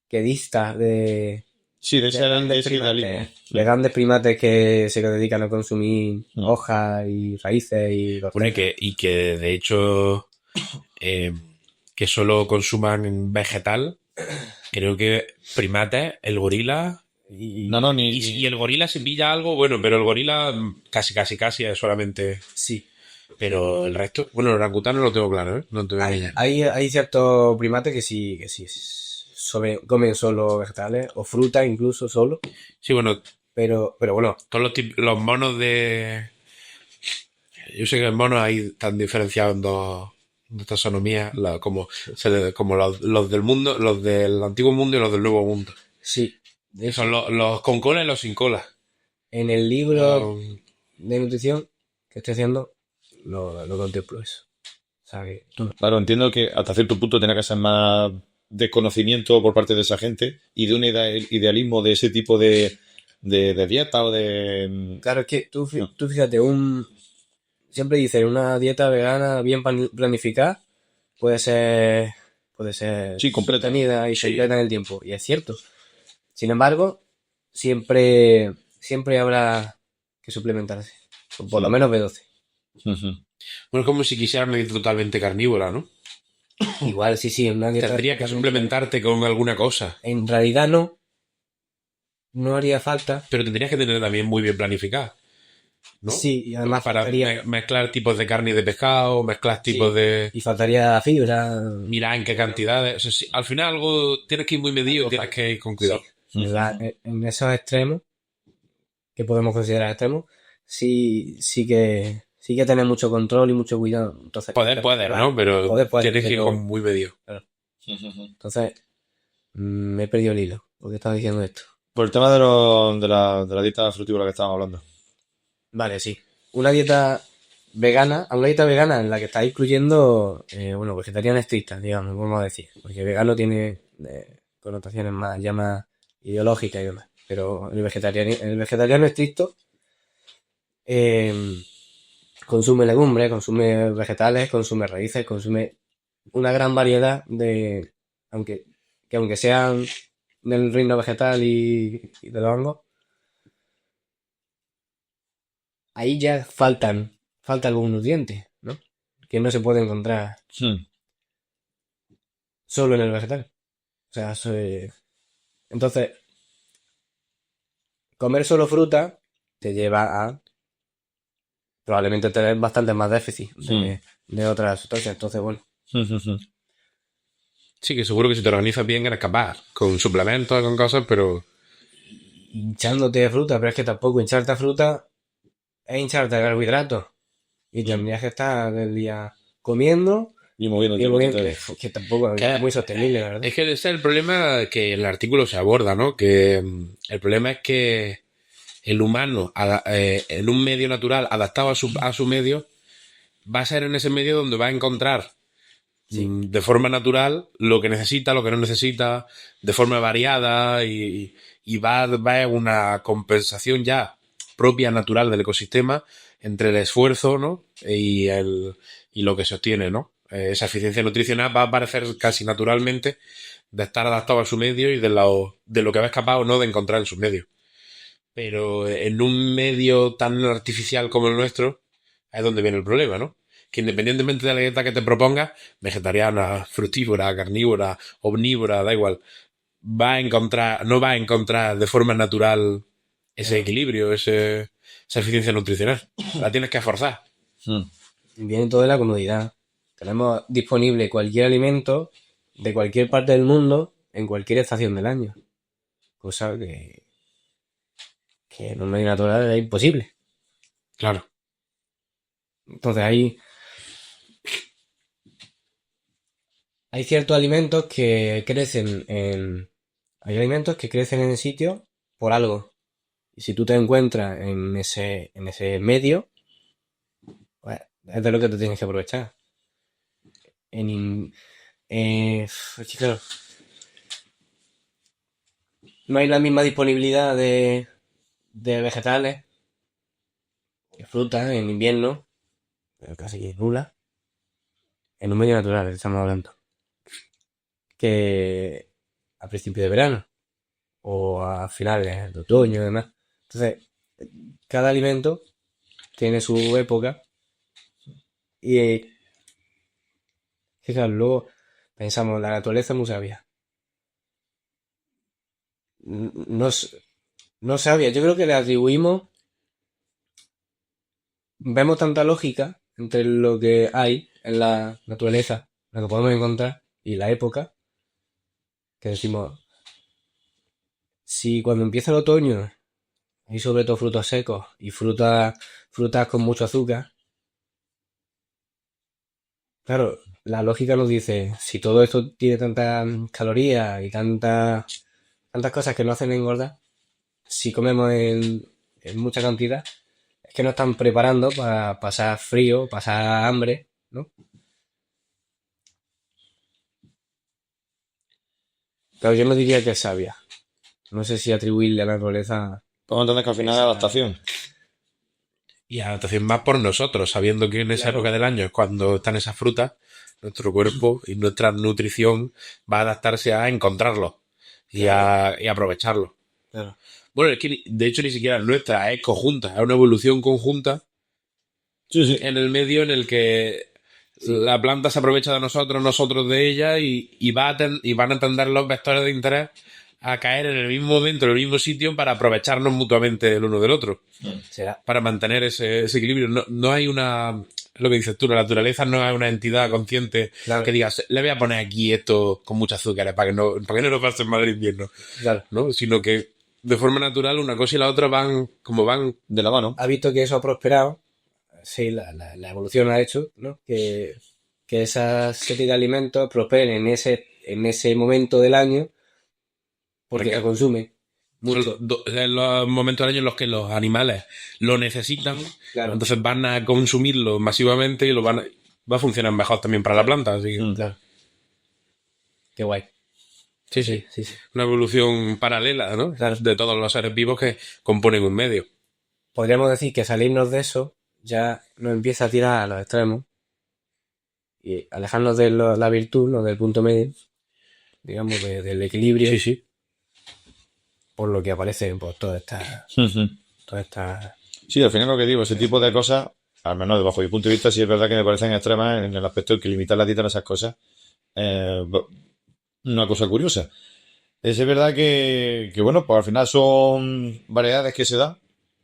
dista de... Sí, de ese grandes idealismo. de grandes primates que se dedican a consumir hojas y raíces y... Bueno, y que de hecho que solo consuman vegetal, creo que primates, el gorila y el gorila si pilla algo, bueno, pero el gorila casi es solamente... Sí. Pero el resto, bueno, el orangután no lo tengo claro, ¿eh? No te voy a engañar. Hay ciertos primates que sí comen solo vegetales o fruta incluso solo. Sí, bueno. Pero bueno. Todos los monos de... Yo sé que en monos hay están diferenciados en dos taxonomías, como los del mundo, los del antiguo mundo y los del nuevo mundo. Sí. Son los con cola y los sin cola. En el libro de nutrición que estoy haciendo lo contemplo eso. O sea que... Claro, entiendo que hasta cierto punto tenía que ser más desconocimiento por parte de esa gente y de un idealismo de ese tipo de dieta o de... Claro, es que tú fíjate, siempre dicen una dieta vegana bien planificada puede ser sí, completa y completa en el tiempo, y es cierto. Sin embargo, siempre habrá que suplementarse, por lo menos B12. Bueno, es como si quisieras una dieta totalmente carnívora, ¿no? Igual, sí, una dieta... Tendrías que suplementarte con alguna cosa. En realidad no haría falta. Pero tendrías que tener también muy bien planificada, ¿no? Sí, y además para mezclar tipos de carne y de pescado, mezclar tipos de... Y faltaría fibra. Mirar en qué cantidades... O sea, si, al final algo tienes que ir muy medido, tienes que ir con cuidado. Sí. En esos extremos, que podemos considerar extremos, sí que tener mucho control y mucho cuidado. Entonces, poder, ¿no? Pero tienes que ir con muy medido. Claro. Entonces, me he perdido el hilo. ¿Por qué estaba diciendo esto? Por el tema de la dieta frutícola que estábamos hablando. Vale, sí. Una dieta vegana, a una dieta vegana en la que está incluyendo, vegetariana estricta, digamos, vamos a decir. Porque vegano tiene connotaciones más, ya más ideológicas y demás. Pero el vegetariano estricto consume legumbres, consume vegetales, consume raíces, consume una gran variedad de, aunque sean del reino vegetal y de los hongos, ahí ya falta algún nutriente, ¿no? Que no se puede encontrar Hmm. solo en el vegetal. O sea, entonces, comer solo fruta te lleva a probablemente tener bastante más déficit de otras sustancias. Entonces, bueno, Sí, que seguro que si te organizas bien eres capaz, con suplementos, con cosas, pero hinchándote de fruta, pero es que tampoco hincharte a fruta es hincharte de carbohidratos. Y tendrías que estar el día comiendo Y moviendo y moviendo, que tampoco es muy sostenible, la verdad. es que ese es el problema que el artículo se aborda, ¿no? Que el problema es que el humano, en un medio natural adaptado a su medio, va a ser en ese medio donde va a encontrar de forma natural lo que necesita, lo que no necesita, de forma variada y va a una compensación ya propia, natural del ecosistema entre el esfuerzo, ¿no? Y lo que se obtiene, ¿no? Esa eficiencia nutricional va a aparecer casi naturalmente de estar adaptado a su medio y de lo que va a escapar o no de encontrar en su medio. Pero en un medio tan artificial como el nuestro, es donde viene el problema, ¿no? Que independientemente de la dieta que te propongas, vegetariana, fructívora, carnívora, omnívora, da igual, no va a encontrar de forma natural ese equilibrio, esa eficiencia nutricional. La tienes que forzar. Viene todo de la comodidad. Tenemos disponible cualquier alimento de cualquier parte del mundo en cualquier estación del año. Cosa que en un medio natural es imposible. Claro. Entonces hay ciertos alimentos que crecen hay alimentos que crecen en el sitio por algo. Y si tú te encuentras en ese medio, pues es de lo que te tienes que aprovechar. Es que claro, no hay la misma disponibilidad de vegetales, de frutas en invierno, pero casi nula, en un medio natural, estamos hablando, que a principios de verano o a finales de otoño y demás. Entonces, cada alimento tiene su época y que claro, luego pensamos, la naturaleza es muy sabia. No, no sabia, yo creo que le atribuimos, vemos tanta lógica entre lo que hay en la naturaleza, lo que podemos encontrar y la época, que decimos, si cuando empieza el otoño hay sobre todo frutos secos y frutas con mucho azúcar, claro, la lógica nos dice, si todo esto tiene tantas calorías y tantas cosas que nos hacen engordar, si comemos en mucha cantidad, es que nos están preparando para pasar frío, pasar hambre, ¿no? Pero yo no diría que es sabia. No sé si atribuirle a la naturaleza. Podemos entender que al final es adaptación. Y adaptación más por nosotros, sabiendo que en esa época del año es cuando están esas frutas, nuestro cuerpo y nuestra nutrición va a adaptarse a encontrarlos y a aprovecharlos. Claro. Bueno, es que de hecho ni siquiera es nuestra, es conjunta, es una evolución conjunta en el medio en el que la planta se aprovecha de nosotros de ella y van a tender los vectores de interés a caer en el mismo momento, en el mismo sitio para aprovecharnos mutuamente el uno del otro. Será. Para mantener ese equilibrio. No hay lo que dices tú, la naturaleza no es una entidad consciente que digas, le voy a poner aquí esto con mucho azúcar para que no lo pasen mal el invierno. Claro. ¿No? Sino que de forma natural una cosa y la otra van de la mano. Ha visto que eso ha prosperado. Sí, la evolución ha hecho, ¿no? Que esas serie de alimentos prosperen en en ese momento del año porque Porque lo consume son mucho. en los momentos del año en los que los animales lo necesitan, Claro, entonces van a consumirlo masivamente y va a funcionar mejor también para la planta. Así que, claro. Qué guay. sí, sí. Sí, sí. Una evolución paralela, ¿no? Claro. De todos los seres vivos que componen un medio. Podríamos decir que salirnos de eso ya nos empieza a tirar a los extremos y alejarnos de la virtud, no del punto medio, digamos, del equilibrio, Sí, sí. por lo que aparecen pues, todas estas... Sí, al final lo que digo, ese tipo de cosas, al menos bajo mi punto de vista, sí es verdad que me parecen extremas en el aspecto de que limitar la dieta en esas cosas. Una cosa curiosa. Es verdad bueno, pues al final son variedades que se dan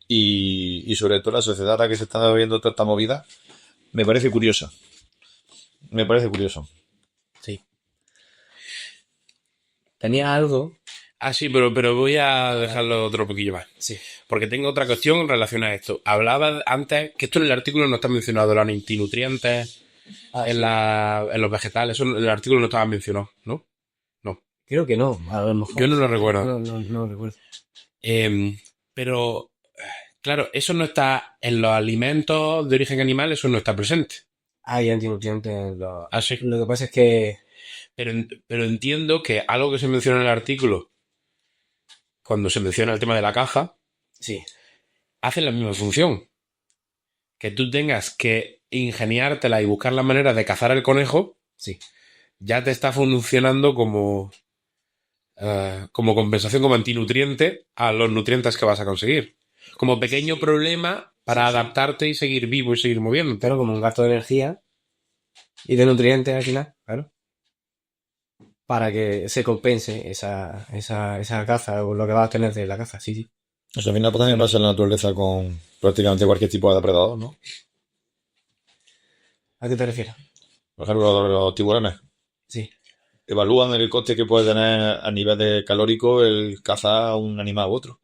y sobre todo la sociedad ahora que se está viendo toda esta movida, me parece curiosa. Me parece curioso. Sí. Tenía algo... Ah, sí, pero voy a dejarlo otro poquillo más. Sí. Porque tengo otra cuestión relacionada a esto. Hablaba antes, que esto en el artículo no está mencionado, los antinutrientes en los vegetales, eso en el artículo no estaba mencionado, ¿no? No. Creo que no, a lo mejor. Yo no lo recuerdo. No recuerdo. Pero, claro, eso no está en los alimentos de origen animal, eso no está presente. Hay antinutrientes en los... Ah, sí. Lo que pasa es que... Pero entiendo que algo que se menciona en el artículo, cuando se menciona el tema de la caja, Sí. hace la misma función. Que tú tengas que ingeniártela y buscar la manera de cazar el conejo, Sí. ya te está funcionando como compensación, como antinutriente a los nutrientes que vas a conseguir. Como pequeño problema para adaptarte y seguir vivo y seguir moviéndote. Pero como un gasto de energía y de nutrientes al final, claro. Para que se compense esa caza o lo que vas a tener de la caza, sí, sí. O sea, al final pues, también pasa en la naturaleza con prácticamente cualquier tipo de depredador, ¿no? ¿A qué te refieres? Por ejemplo, los tiburones Sí. evalúan el coste que puede tener a nivel de calórico el cazar a un animal u otro.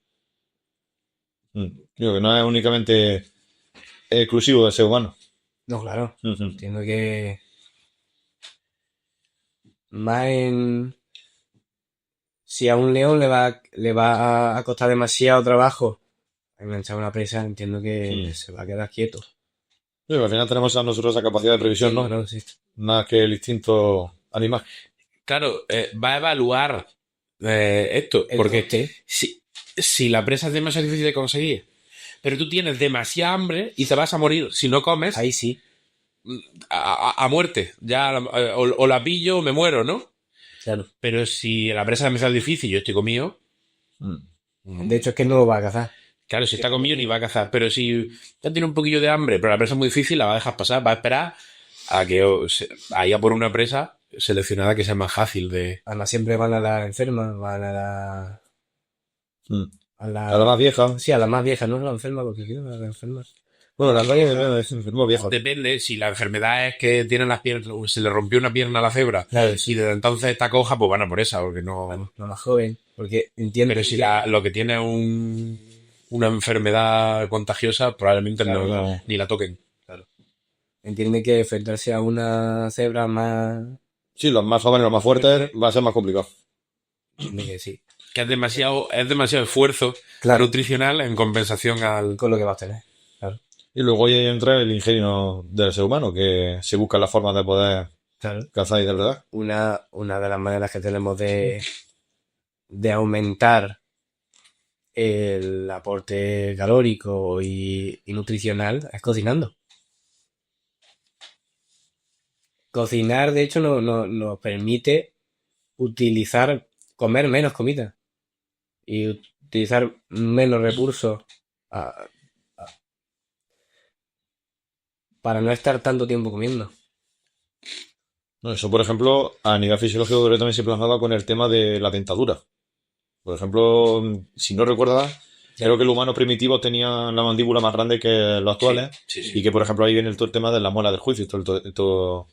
Digo que no es únicamente exclusivo del ser humano. No, claro. Ujú. Entiendo que... Más en... Si a un león le va a costar demasiado trabajo enganchar una presa, entiendo que se va a quedar quieto. Sí, al final tenemos a nosotros esa capacidad de previsión, Sí, ¿no? claro, sí. Más que el instinto animal. Claro, va a evaluar esto. El Porque coste. si la presa es demasiado difícil de conseguir, pero tú tienes demasiada hambre y te vas a morir si no comes Ahí sí. a muerte. Ya o la pillo o me muero, ¿no? Claro. Pero si la presa es demasiado difícil y yo estoy comido, De hecho, es que no lo va a cazar. claro, si está comido ni va a cazar. Pero si ya tiene un poquillo de hambre, pero la presa es muy difícil, la va a dejar pasar, va a esperar a que a por una presa seleccionada que sea más fácil de... Además, siempre van a la enferma, van a la... A la más vieja. Sí, a la más vieja, no a la enferma, porque quiero a la enferma. Bueno, las vacas enfermos viejos. Depende, si la enfermedad es que tienen las piernas, se le rompió una pierna a la cebra, Claro, y desde entonces está coja, pues van a por esa, porque no... No más joven, porque entiende Pero si lo que tiene es una enfermedad contagiosa, probablemente Claro, claro. ni la toquen. entiende que enfrentarse a una cebra más... Sí, los más jóvenes, los más fuertes, va a ser más complicado. Entiende que sí. Que es demasiado esfuerzo Claro. nutricional en compensación al... Con lo que va a obtener. Claro. Y luego ahí entra el ingenio del ser humano, que se busca la forma de poder Claro. cazar y de verdad. Una de las maneras que tenemos de aumentar el aporte calórico y nutricional es cocinando. Cocinar, de hecho, nos permite comer menos comida y utilizar menos recursos para no estar tanto tiempo comiendo. No, eso, por ejemplo, a nivel fisiológico creo que también se plasmaba con el tema de la dentadura. Por ejemplo, si no recuerdas, creo que el humano primitivo tenía la mandíbula más grande que los actuales. Sí. Y que, por ejemplo, ahí viene todo el tema de la muela del juicio y toda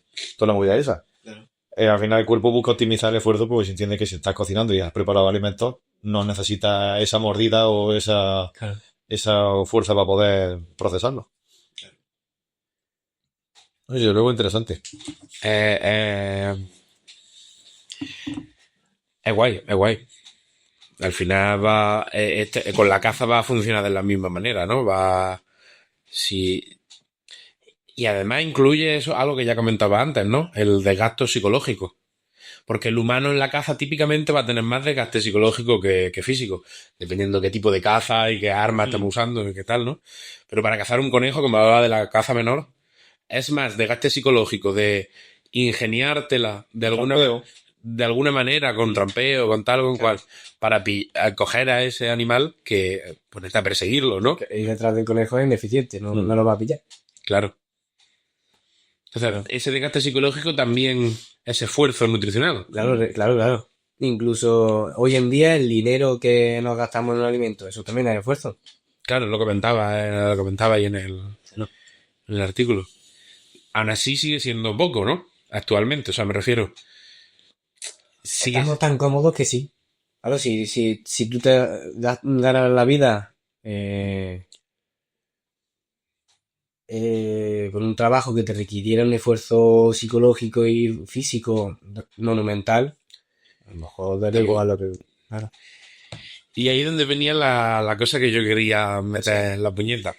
la movida esa. Claro. Al final el cuerpo busca optimizar el esfuerzo porque se entiende que si estás cocinando y has preparado alimentos, no necesitas esa mordida o esa fuerza para poder procesarlo. Oye, luego interesante. Es guay, es guay. Al final va, con la caza va a funcionar de la misma manera, ¿no? Si, y además incluye eso, algo que ya comentaba antes, ¿no? El desgaste psicológico. Porque el humano en la caza típicamente va a tener más desgaste psicológico que físico, dependiendo qué tipo de caza y qué arma estamos usando y qué tal, ¿no? Pero para cazar un conejo, como hablaba de la caza menor, es más desgaste psicológico de ingeniártela de alguna manera, con trampeo, con tal, con cual, para coger a ese animal que ponerte a perseguirlo, ¿no? Ir detrás del conejo es ineficiente, no lo va a pillar. Claro. Entonces, ese desgaste psicológico también es esfuerzo nutricional. Claro. Incluso hoy en día el dinero que nos gastamos en un alimento, eso también es esfuerzo. Claro, lo comentaba ahí en el artículo. Aún así sigue siendo poco, ¿no? Actualmente, o sea, me refiero. Estamos tan cómodos que sí. Claro, si tú te ganas la vida con un trabajo que te requiriera un esfuerzo psicológico y físico monumental, a lo mejor daría igual lo que... Claro. Y ahí es donde venía la cosa que yo quería meter en la puñeta.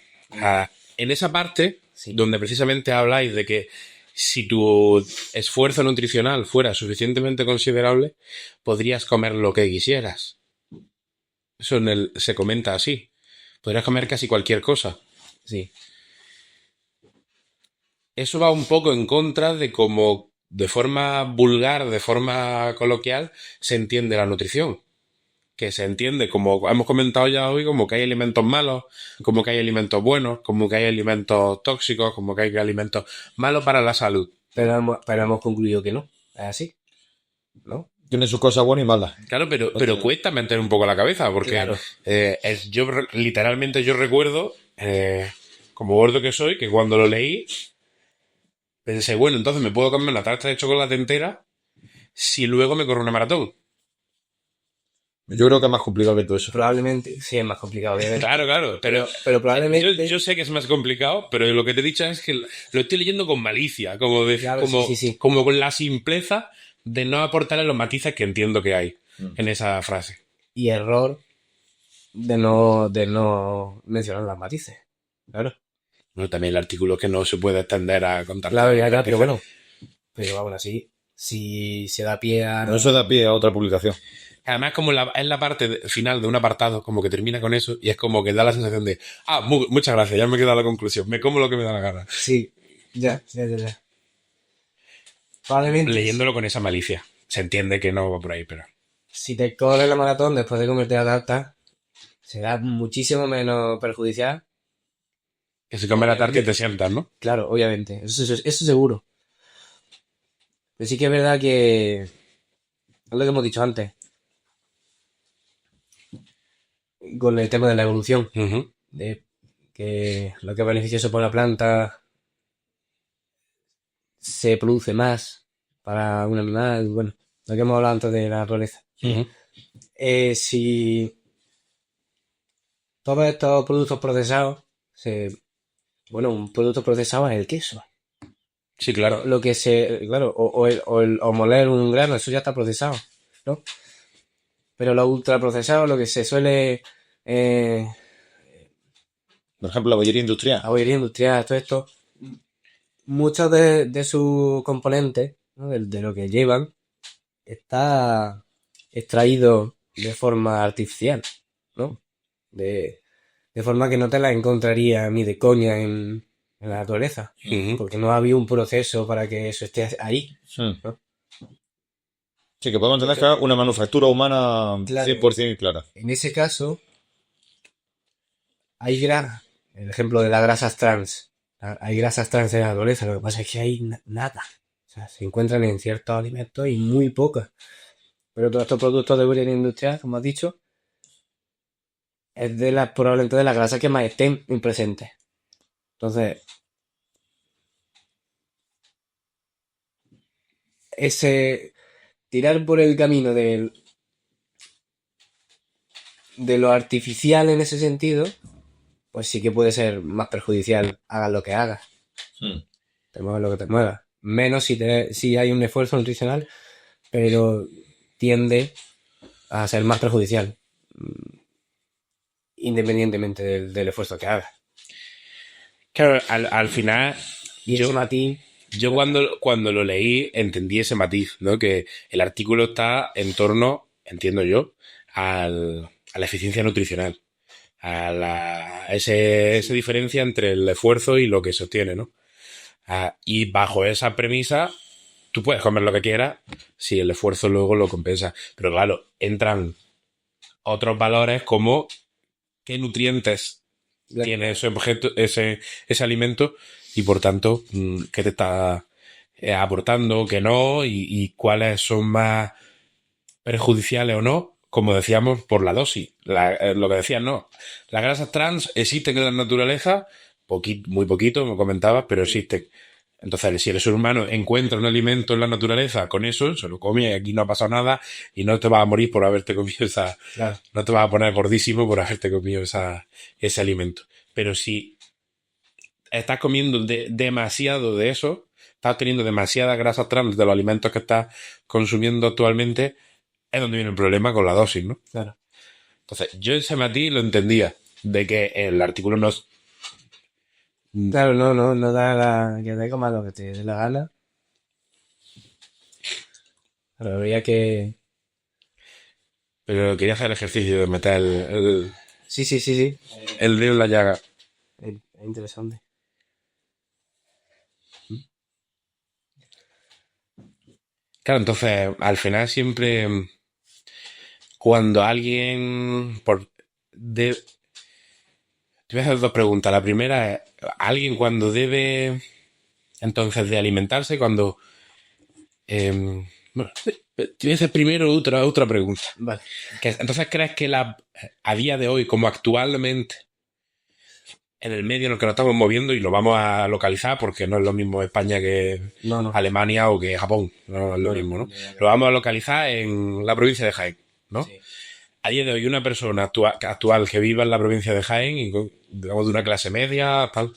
En esa parte, donde precisamente habláis de que si tu esfuerzo nutricional fuera suficientemente considerable, podrías comer lo que quisieras. Eso se comenta así. Podrías comer casi cualquier cosa. Sí. Eso va un poco en contra de cómo, de forma vulgar, de forma coloquial, se entiende la nutrición. Que se entiende, como hemos comentado ya hoy, como que hay alimentos malos, como que hay alimentos buenos, como que hay alimentos tóxicos, como que hay alimentos malos para la salud. Pero hemos concluido que no. Es así. ¿No? Tiene sus cosas buenas y malas. Claro, pero cuesta meter un poco la cabeza, porque claro. Literalmente yo recuerdo, como gordo que soy, que cuando lo leí, pensé, bueno, entonces me puedo comer una tarta de chocolate entera si luego me corro una maratón. Yo creo que es más complicado que todo eso. Probablemente, sí, es más complicado. Claro, pero probablemente... Yo sé que es más complicado, pero lo que te he dicho es que lo estoy leyendo con malicia, como con la simpleza de no aportarle los matices que entiendo que hay en esa frase. Y error de no mencionar los matices. Claro. Bueno, también el artículo que no se puede extender a contar. Claro, ya, pero bueno. Pero aún así, si se da pie a... No se da pie a otra publicación. Además, como es la parte final de un apartado, como que termina con eso, y es como que da la sensación de, muchas gracias, ya me queda la conclusión, me como lo que me da la gana. Sí, ya. Probablemente. Leyéndolo con esa malicia. Se entiende que no va por ahí, pero... Si te corres la maratón después de comerte la tarta, será muchísimo menos perjudicial. Que si comes la tarta y te sientas, ¿no? Claro, obviamente. Eso seguro. Pero sí que es verdad que... Es lo que hemos dicho antes. Con el tema de la evolución. Uh-huh. De que lo que es beneficioso para la planta se produce más para un animal. Bueno, lo que hemos hablado antes de la naturaleza. Uh-huh. Si todos estos productos procesados, un producto procesado es el queso. Sí, claro. Lo que o moler un grano, eso ya está procesado, ¿no? Pero lo ultraprocesado, lo que se suele... Por ejemplo, la bollería industrial. La bollería industrial, todo esto. Muchos de sus componentes, ¿no? de lo que llevan, está extraído de forma artificial, ¿no? De forma que no te la encontraría ni de coña en la naturaleza. Uh-huh. Porque no ha habido un proceso para que eso esté ahí, ¿no? Sí, que podemos entender que es una manufactura humana 100% clara. En ese caso, hay el ejemplo de las grasas trans. Hay grasas trans en la naturaleza, lo que pasa es que hay nada. O sea, se encuentran en ciertos alimentos y muy pocas. Pero todos estos productos de bollería industrial, como has dicho, es probablemente de las grasas que más estén presentes. Entonces, tirar por el camino de lo artificial en ese sentido, pues sí que puede ser más perjudicial, hagas lo que hagas. Te muevas lo que te muevas. Menos si hay un esfuerzo nutricional pero tiende a ser más perjudicial, independientemente del esfuerzo que haga. Claro, al final, Y yo, ese matiz, yo cuando lo leí entendí ese matiz, ¿no? Que el artículo está en torno, entiendo yo, a la eficiencia nutricional, esa diferencia entre el esfuerzo y lo que se obtiene, ¿no? Y bajo esa premisa, tú puedes comer lo que quieras si el esfuerzo luego lo compensa. Pero claro, entran otros valores como qué nutrientes tiene ese objeto, ese alimento y por tanto, qué te está aportando, qué no, y cuáles son más perjudiciales o no, como decíamos, por la dosis. Lo que decías, no. Las grasas trans existen en la naturaleza, muy poquito, me comentabas, pero existen. Entonces, si el ser humano encuentra un alimento en la naturaleza con eso, se lo come y aquí no ha pasado nada y no te vas a morir por haberte comido claro, no te vas a poner gordísimo por haberte comido ese alimento. Pero si estás comiendo demasiado de eso, estás teniendo demasiada grasa trans de los alimentos que estás consumiendo actualmente, es donde viene el problema con la dosis, ¿no? claro. Entonces, yo ese matiz lo entendía, de que el artículo no es... Claro, no da que te comas lo que te dé la gana. Pero habría que... Pero quería hacer el ejercicio de meter Sí. el dedo en la llaga. Es interesante. Claro, entonces, al final siempre, cuando alguien... Te voy a hacer dos preguntas. La primera es, ¿alguien cuando debe entonces de alimentarse, cuando... bueno, te voy a hacer primero otra pregunta. Vale. Entonces, ¿crees que a día de hoy, como actualmente, en el medio en el que nos estamos moviendo, y lo vamos a localizar porque no es lo mismo España que No. Alemania o que Japón, no es lo mismo, ¿no? Lo vamos a localizar en la provincia de Jaén, ¿no? Sí. A día de hoy, una persona actual que viva en la provincia de Jaén, y digamos de una clase media, tal,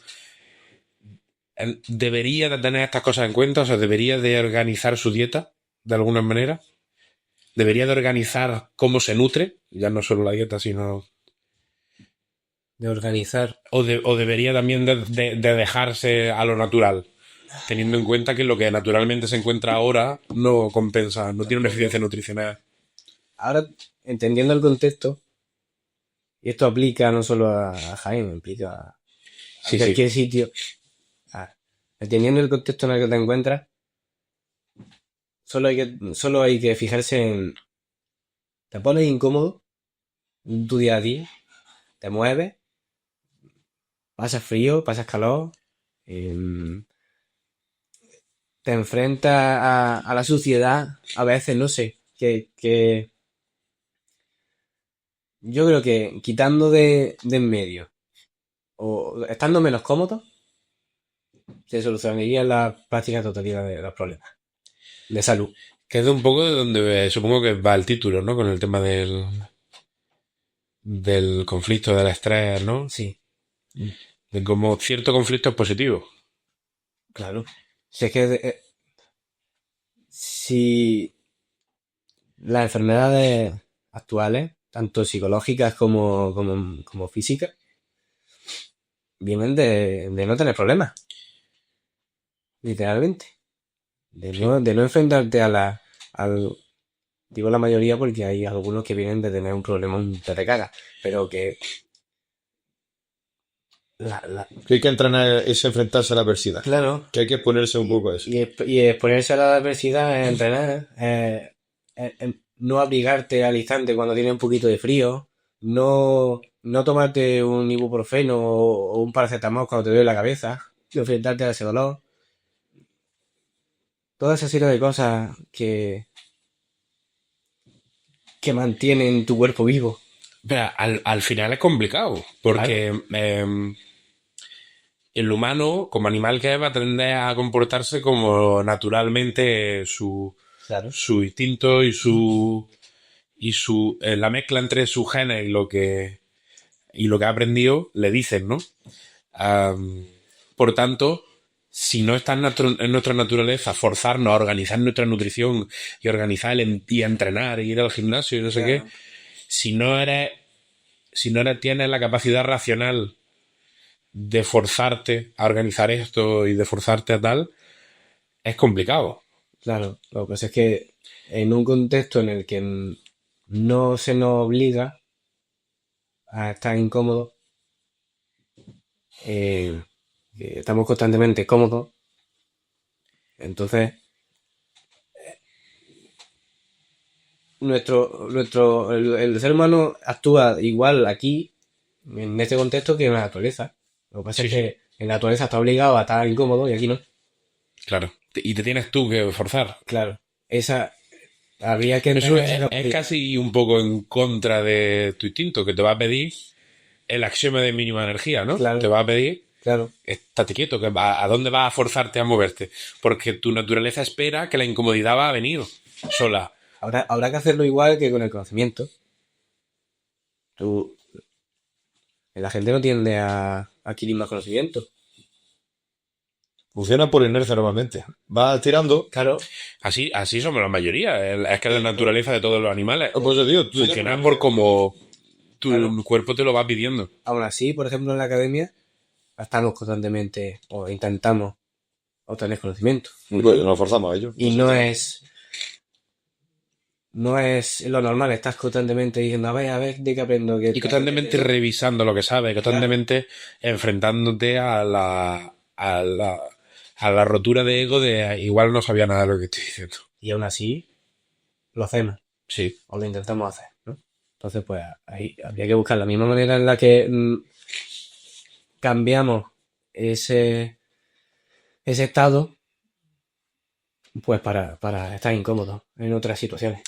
¿debería de tener estas cosas en cuenta? O sea, ¿debería de organizar su dieta de alguna manera? ¿Debería de organizar cómo se nutre? Ya no solo la dieta, sino... De organizar. O debería también de dejarse a lo natural, teniendo en cuenta que lo que naturalmente se encuentra ahora no compensa, no tiene una eficiencia nutricional. Ahora, entendiendo el contexto, y esto aplica no solo a Jaén, aplica a Sí, cualquier sitio. Entendiendo el contexto en el que te encuentras, solo hay que fijarse en... Te pones incómodo en tu día a día, te mueves, pasas frío, pasas calor, te enfrentas a la suciedad, a veces, no sé, que yo creo que quitando de en medio o estando menos cómodo, se solucionaría la práctica totalidad de los problemas de salud. Que es de un poco de donde supongo que va el título, ¿no? Con el tema del conflicto, del estrés, ¿no? Sí, De cómo cierto conflicto es positivo. claro. Si es que si las enfermedades actuales, tanto psicológicas como físicas, vienen de no tener problemas, literalmente. De no enfrentarte digo la mayoría porque hay algunos que vienen de tener un problema que te cagas, pero que Que hay que entrenar es enfrentarse a la adversidad. claro, Que hay que ponerse un poco a eso. y exponerse a la adversidad, entrenar, no abrigarte al instante cuando tienes un poquito de frío, no tomarte un ibuprofeno o un paracetamol cuando te duele la cabeza, enfrentarte a ese dolor. Toda esa serie de cosas que mantienen tu cuerpo vivo. Pero al final es complicado, porque el humano, como animal que es, va a tender a comportarse como naturalmente Claro. su instinto y la mezcla entre sus genes y lo que ha aprendido le dicen, ¿no? Por tanto, si no está en nuestra naturaleza forzarnos a organizar nuestra nutrición y organizar y entrenar y ir al gimnasio y no sé Claro. qué, si no tienes la capacidad racional de forzarte a organizar esto y de forzarte a tal, es complicado. Claro, lo que pasa es que en un contexto en el que no se nos obliga a estar incómodos, que estamos constantemente cómodos, entonces el ser humano actúa igual aquí, en este contexto, que en la naturaleza. Lo que pasa Sí, es que en la naturaleza está obligado a estar incómodo y aquí no. Claro. Y te tienes tú que forzar. Claro, habría que Eso entrenar esa es capacidad. casi un poco en contra de tu instinto, que te va a pedir el axioma de mínima energía, ¿no? Claro. Te va a pedir, Claro, estate quieto, ¿a dónde vas a forzarte a moverte? Porque tu naturaleza espera que la incomodidad va a venir sola. habrá que hacerlo igual que con el conocimiento. Tú, la gente no tiende a adquirir más conocimiento. Funciona por inercia normalmente. Va tirando. Claro, Así somos la mayoría. Es que la naturaleza de todos los animales Pues yo digo, funciona por como tu Claro. cuerpo te lo va pidiendo. aún así, por ejemplo, en la academia estamos constantemente o intentamos obtener conocimiento. pues nos forzamos a ello. Y no es lo normal, estás constantemente diciendo, a ver, de qué aprendo. Y constantemente revisando lo que sabes, constantemente enfrentándote a la rotura de ego de igual no sabía nada de lo que estoy diciendo. Y aún así, lo hacemos, Sí. o lo intentamos hacer, ¿no? Entonces, pues ahí habría que buscar la misma manera en la que cambiamos ese estado, pues para estar incómodo en otras situaciones.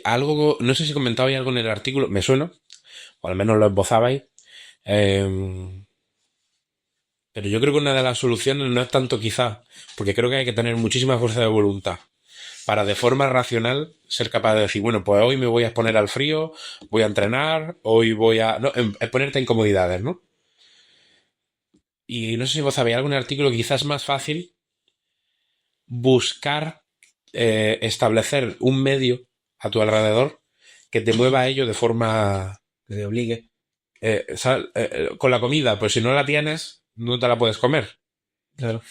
Algo, no sé si comentabais algo en el artículo, me suena, o al menos lo esbozabais, pero yo creo que una de las soluciones no es tanto quizá, porque creo que hay que tener muchísima fuerza de voluntad para de forma racional ser capaz de decir, bueno, pues hoy me voy a exponer al frío, voy a entrenar, hoy voy a... No, exponerte a incomodidades, ¿no? Y no sé si vos sabéis algún artículo que quizás es más fácil buscar establecer un medio a tu alrededor que te mueva a ello de forma... Que te obligue. con la comida, pues si no la tienes, no te la puedes comer. Claro.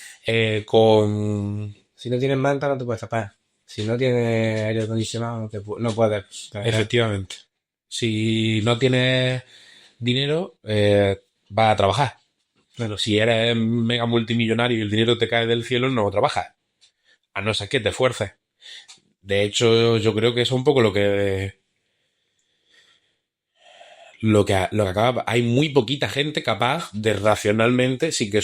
Con... Si no tienes manta, no te puedes tapar. Si no tienes aire acondicionado, no puedes. Efectivamente. Si no tienes dinero, vas a trabajar. Claro. Si eres mega multimillonario y el dinero te cae del cielo, no trabajas. A no ser que te esfuerces. De hecho, yo creo que eso es un poco lo que acaba. Hay muy poquita gente capaz de racionalmente, sin que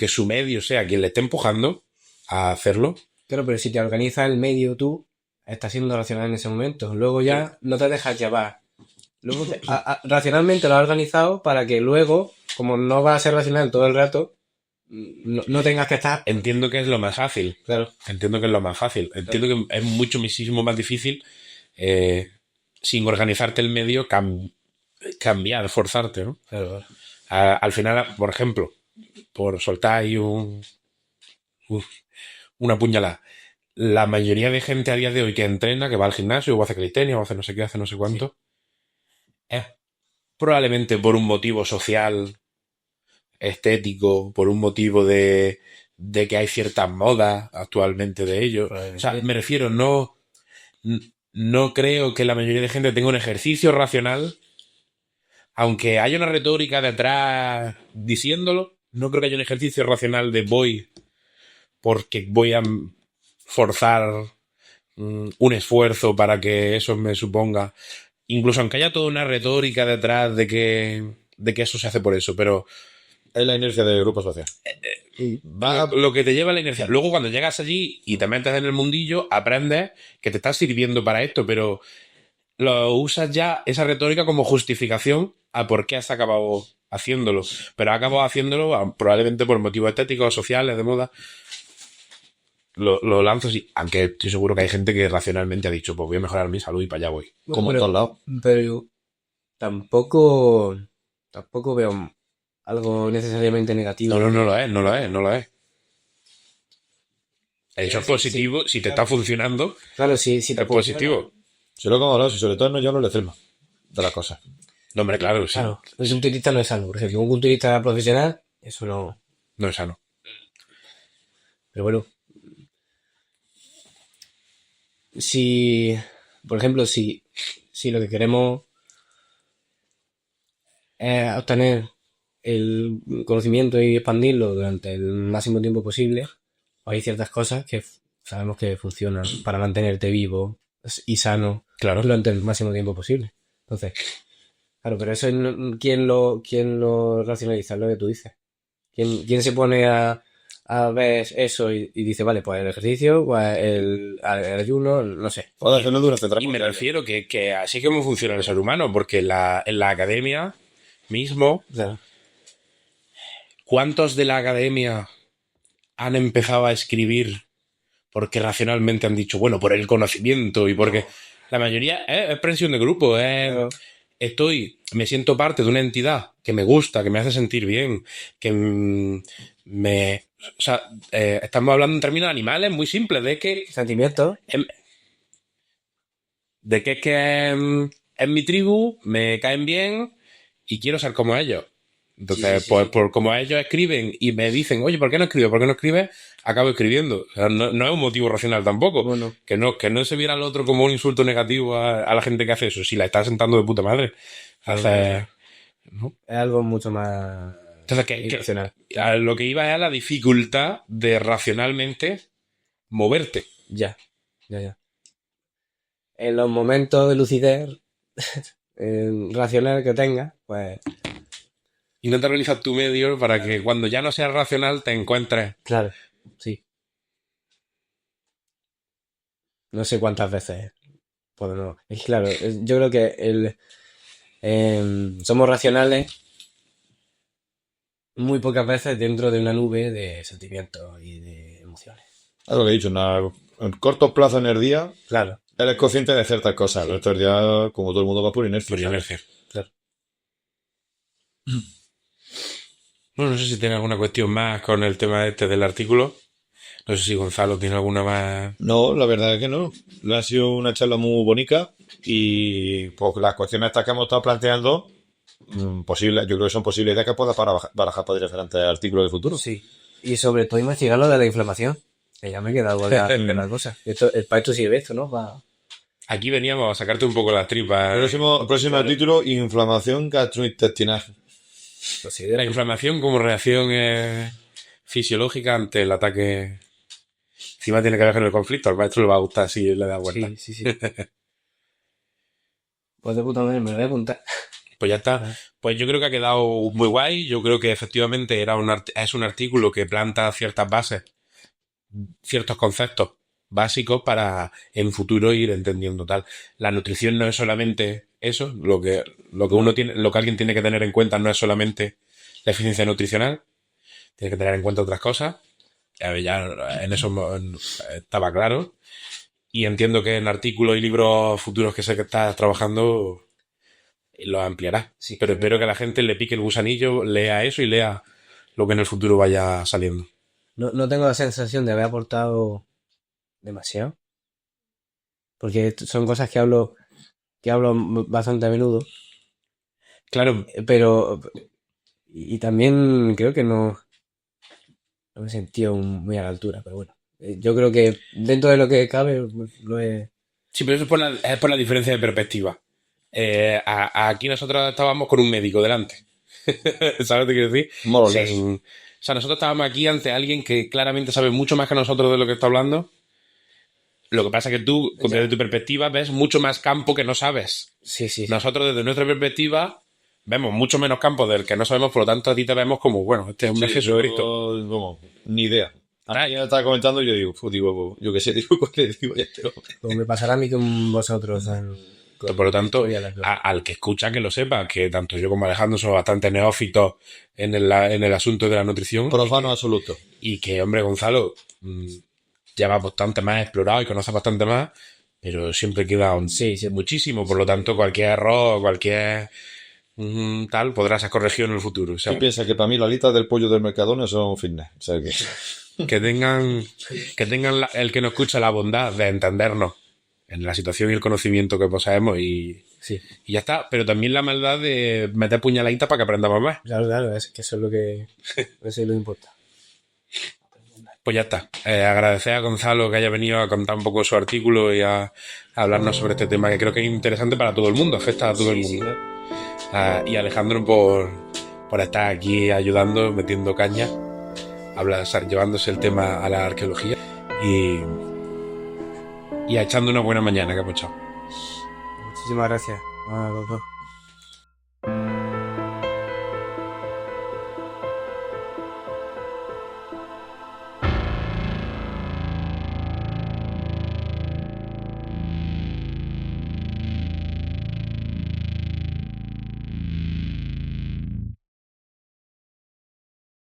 su medio sea quien le esté empujando a hacerlo. Claro, pero si te organizas el medio tú, estás siendo racional en ese momento. Luego ya no te dejas llevar. Luego racionalmente lo has organizado para que luego, como no vas a ser racional todo el rato, no tengas que estar. Entiendo que es lo más fácil. Claro. Entiendo que es lo más fácil. Entiendo que es muchísimo más difícil sin organizarte el medio cambiar, forzarte, ¿no? Claro. Al final, por ejemplo, por soltar ahí una puñalada. La mayoría de gente a día de hoy que entrena, que va al gimnasio, o hace calistenia, o hace no sé qué, hace no sé cuánto, es probablemente por un motivo social, estético, por un motivo de que hay ciertas modas actualmente de ello. O sea, me refiero, no creo que la mayoría de gente tenga un ejercicio racional, aunque haya una retórica detrás diciéndolo, no creo que haya un ejercicio racional de porque voy a forzar un esfuerzo para que eso me suponga, incluso aunque haya toda una retórica detrás de que eso se hace por eso, pero es la inercia de grupo social. Lo que te lleva a la inercia. Luego cuando llegas allí y te metes en el mundillo, aprendes que te estás sirviendo para esto, pero lo usas ya esa retórica como justificación a por qué has acabado haciéndolo. Pero has acabado haciéndolo probablemente por motivos estéticos, sociales, de moda. Lo lanzo así, aunque estoy seguro que hay gente que racionalmente ha dicho, pues voy a mejorar mi salud y para allá voy. Como en todos lados. Pero yo tampoco veo algo necesariamente negativo. No lo es, no lo es, no lo es. Eso es positivo, si te está funcionando, Claro, si te es positivo. Si lo que hemos hablado, si sobre todo no yo no le celma de las cosas. No, hombre, claro, sí. Claro, un culturista no es sano. Por ejemplo, un culturista profesional, eso no. No es sano. Pero bueno. Si, por ejemplo, si lo que queremos es obtener el conocimiento y expandirlo durante el máximo tiempo posible, hay ciertas cosas que sabemos que funcionan para mantenerte vivo y sano Claro. durante el máximo tiempo posible. Entonces, claro, pero eso ¿quién lo racionaliza? Es lo que tú dices. ¿Quién se pone a ver eso y dice, vale, pues el ejercicio, pues el ayuno, no sé. Puede hacerlo durante 3 Y me refiero que así es como funciona el ser humano, porque en la academia mismo, Claro. ¿cuántos de la academia han empezado a escribir porque racionalmente han dicho, bueno, por el conocimiento y porque la mayoría es presión de grupo, Claro. me siento parte de una entidad que me gusta, que me hace sentir bien, que o sea, estamos hablando en términos animales muy simples, de que Sentimientos. en mi tribu me caen bien y quiero ser como ellos. Entonces, Sí. pues por como ellos escriben y me dicen, oye, ¿por qué no escribes? ¿Por qué no escribes? Acabo escribiendo. O sea, no es un motivo racional tampoco. Bueno. Que no se viera al otro como un insulto negativo a la gente que hace eso. Si la está sentando de puta madre. Hace, ¿no? Es algo mucho más Entonces, irracional. a lo que iba es a la dificultad de racionalmente moverte. Ya. En los momentos de lucidez racional que tengas, pues Intenta realizar tu medio para que cuando ya no seas racional te encuentres. claro, sí. No sé cuántas veces podemos. Es que, claro, yo creo que somos racionales muy pocas veces dentro de una nube de sentimientos y de emociones. Es lo que he dicho, en corto plazo en el día, Claro, eres consciente de ciertas cosas. El resto del día, como todo el mundo, va por inercia. Por inercia. claro. Bueno, no sé si tiene alguna cuestión más con el tema este del artículo. No sé si Gonzalo tiene alguna más. No, la verdad es que no. Ha sido una charla muy bonita y pues las cuestiones estas que hemos estado planteando, yo creo que son posibles ideas que puedas barajar para diferentes artículos de futuro. Sí. Y sobre todo investigar lo de la inflamación. Que ya me he quedado con la cosa. Para esto sirve esto, ¿no? Aquí veníamos a sacarte un poco las tripas. Próximo título, inflamación gastrointestinal. La inflamación como reacción fisiológica ante el ataque. Encima tiene que ver con el conflicto. Al maestro le va a gustar si le da vuelta. Sí. Pues de puta madre, me lo voy a apuntar. Pues ya está. Pues yo creo que ha quedado muy guay. Yo creo que efectivamente es un artículo que planta ciertas bases, ciertos conceptos básicos para en futuro ir entendiendo tal. La nutrición no es solamente eso. Lo que alguien tiene que tener en cuenta no es solamente la eficiencia nutricional. Tiene que tener en cuenta otras cosas. Ya en eso estaba claro. Y entiendo que en artículos y libros futuros que sé que estás trabajando lo ampliará. Sí. Pero espero que a la gente le pique el gusanillo, lea eso y lea lo que en el futuro vaya saliendo. No tengo la sensación de haber aportado demasiado. Porque son cosas que hablo bastante a menudo. Claro, Pero. Y también creo que no me he sentido muy a la altura, pero bueno. Yo creo que dentro de lo que cabe lo he. sí, pero eso es por la diferencia de perspectiva. Aquí nosotros estábamos con un médico delante. ¿Sabes lo que quiero decir? More or less. O sea, nosotros estábamos aquí ante alguien que claramente sabe mucho más que nosotros de lo que está hablando. Lo que pasa es que tú, desde tu perspectiva, ves mucho más campo que no sabes. Sí. Nosotros, desde nuestra perspectiva, vemos mucho menos campo del que no sabemos, por lo tanto, a ti te vemos como, bueno, este es un Jesucristo. Ni idea. Ahora ya estaba comentando y yo digo, yo qué sé, digo, Como me pasará a mí con vosotros. Por lo tanto, al que escucha que lo sepa, que tanto yo como Alejandro somos bastante neófitos en el asunto de la nutrición. Profano absoluto. Y que, hombre, Gonzalo lleva bastante más explorado y conoce bastante más, pero siempre queda muchísimo. Por lo tanto, cualquier error, cualquier tal, podrá ser corregido en el futuro. O ¿Qué sea, piensas? Que para mí las alitas del pollo del Mercadona son fitness. O sea que tengan el que nos escucha la bondad de entendernos en la situación y el conocimiento que poseemos Sí, y ya está. Pero también la maldad de meter puñaladitas para que aprendamos más. claro, es que eso es lo que eso es lo que importa. Pues ya está. Agradecer a Gonzalo que haya venido a contar un poco su artículo y a hablarnos sobre este tema que creo que es interesante para todo el mundo, afecta a todo el mundo. Y a Alejandro por estar aquí ayudando, metiendo caña, llevándose el tema a la arqueología y echando una buena mañana que hemos echado. Muchísimas gracias a los dos.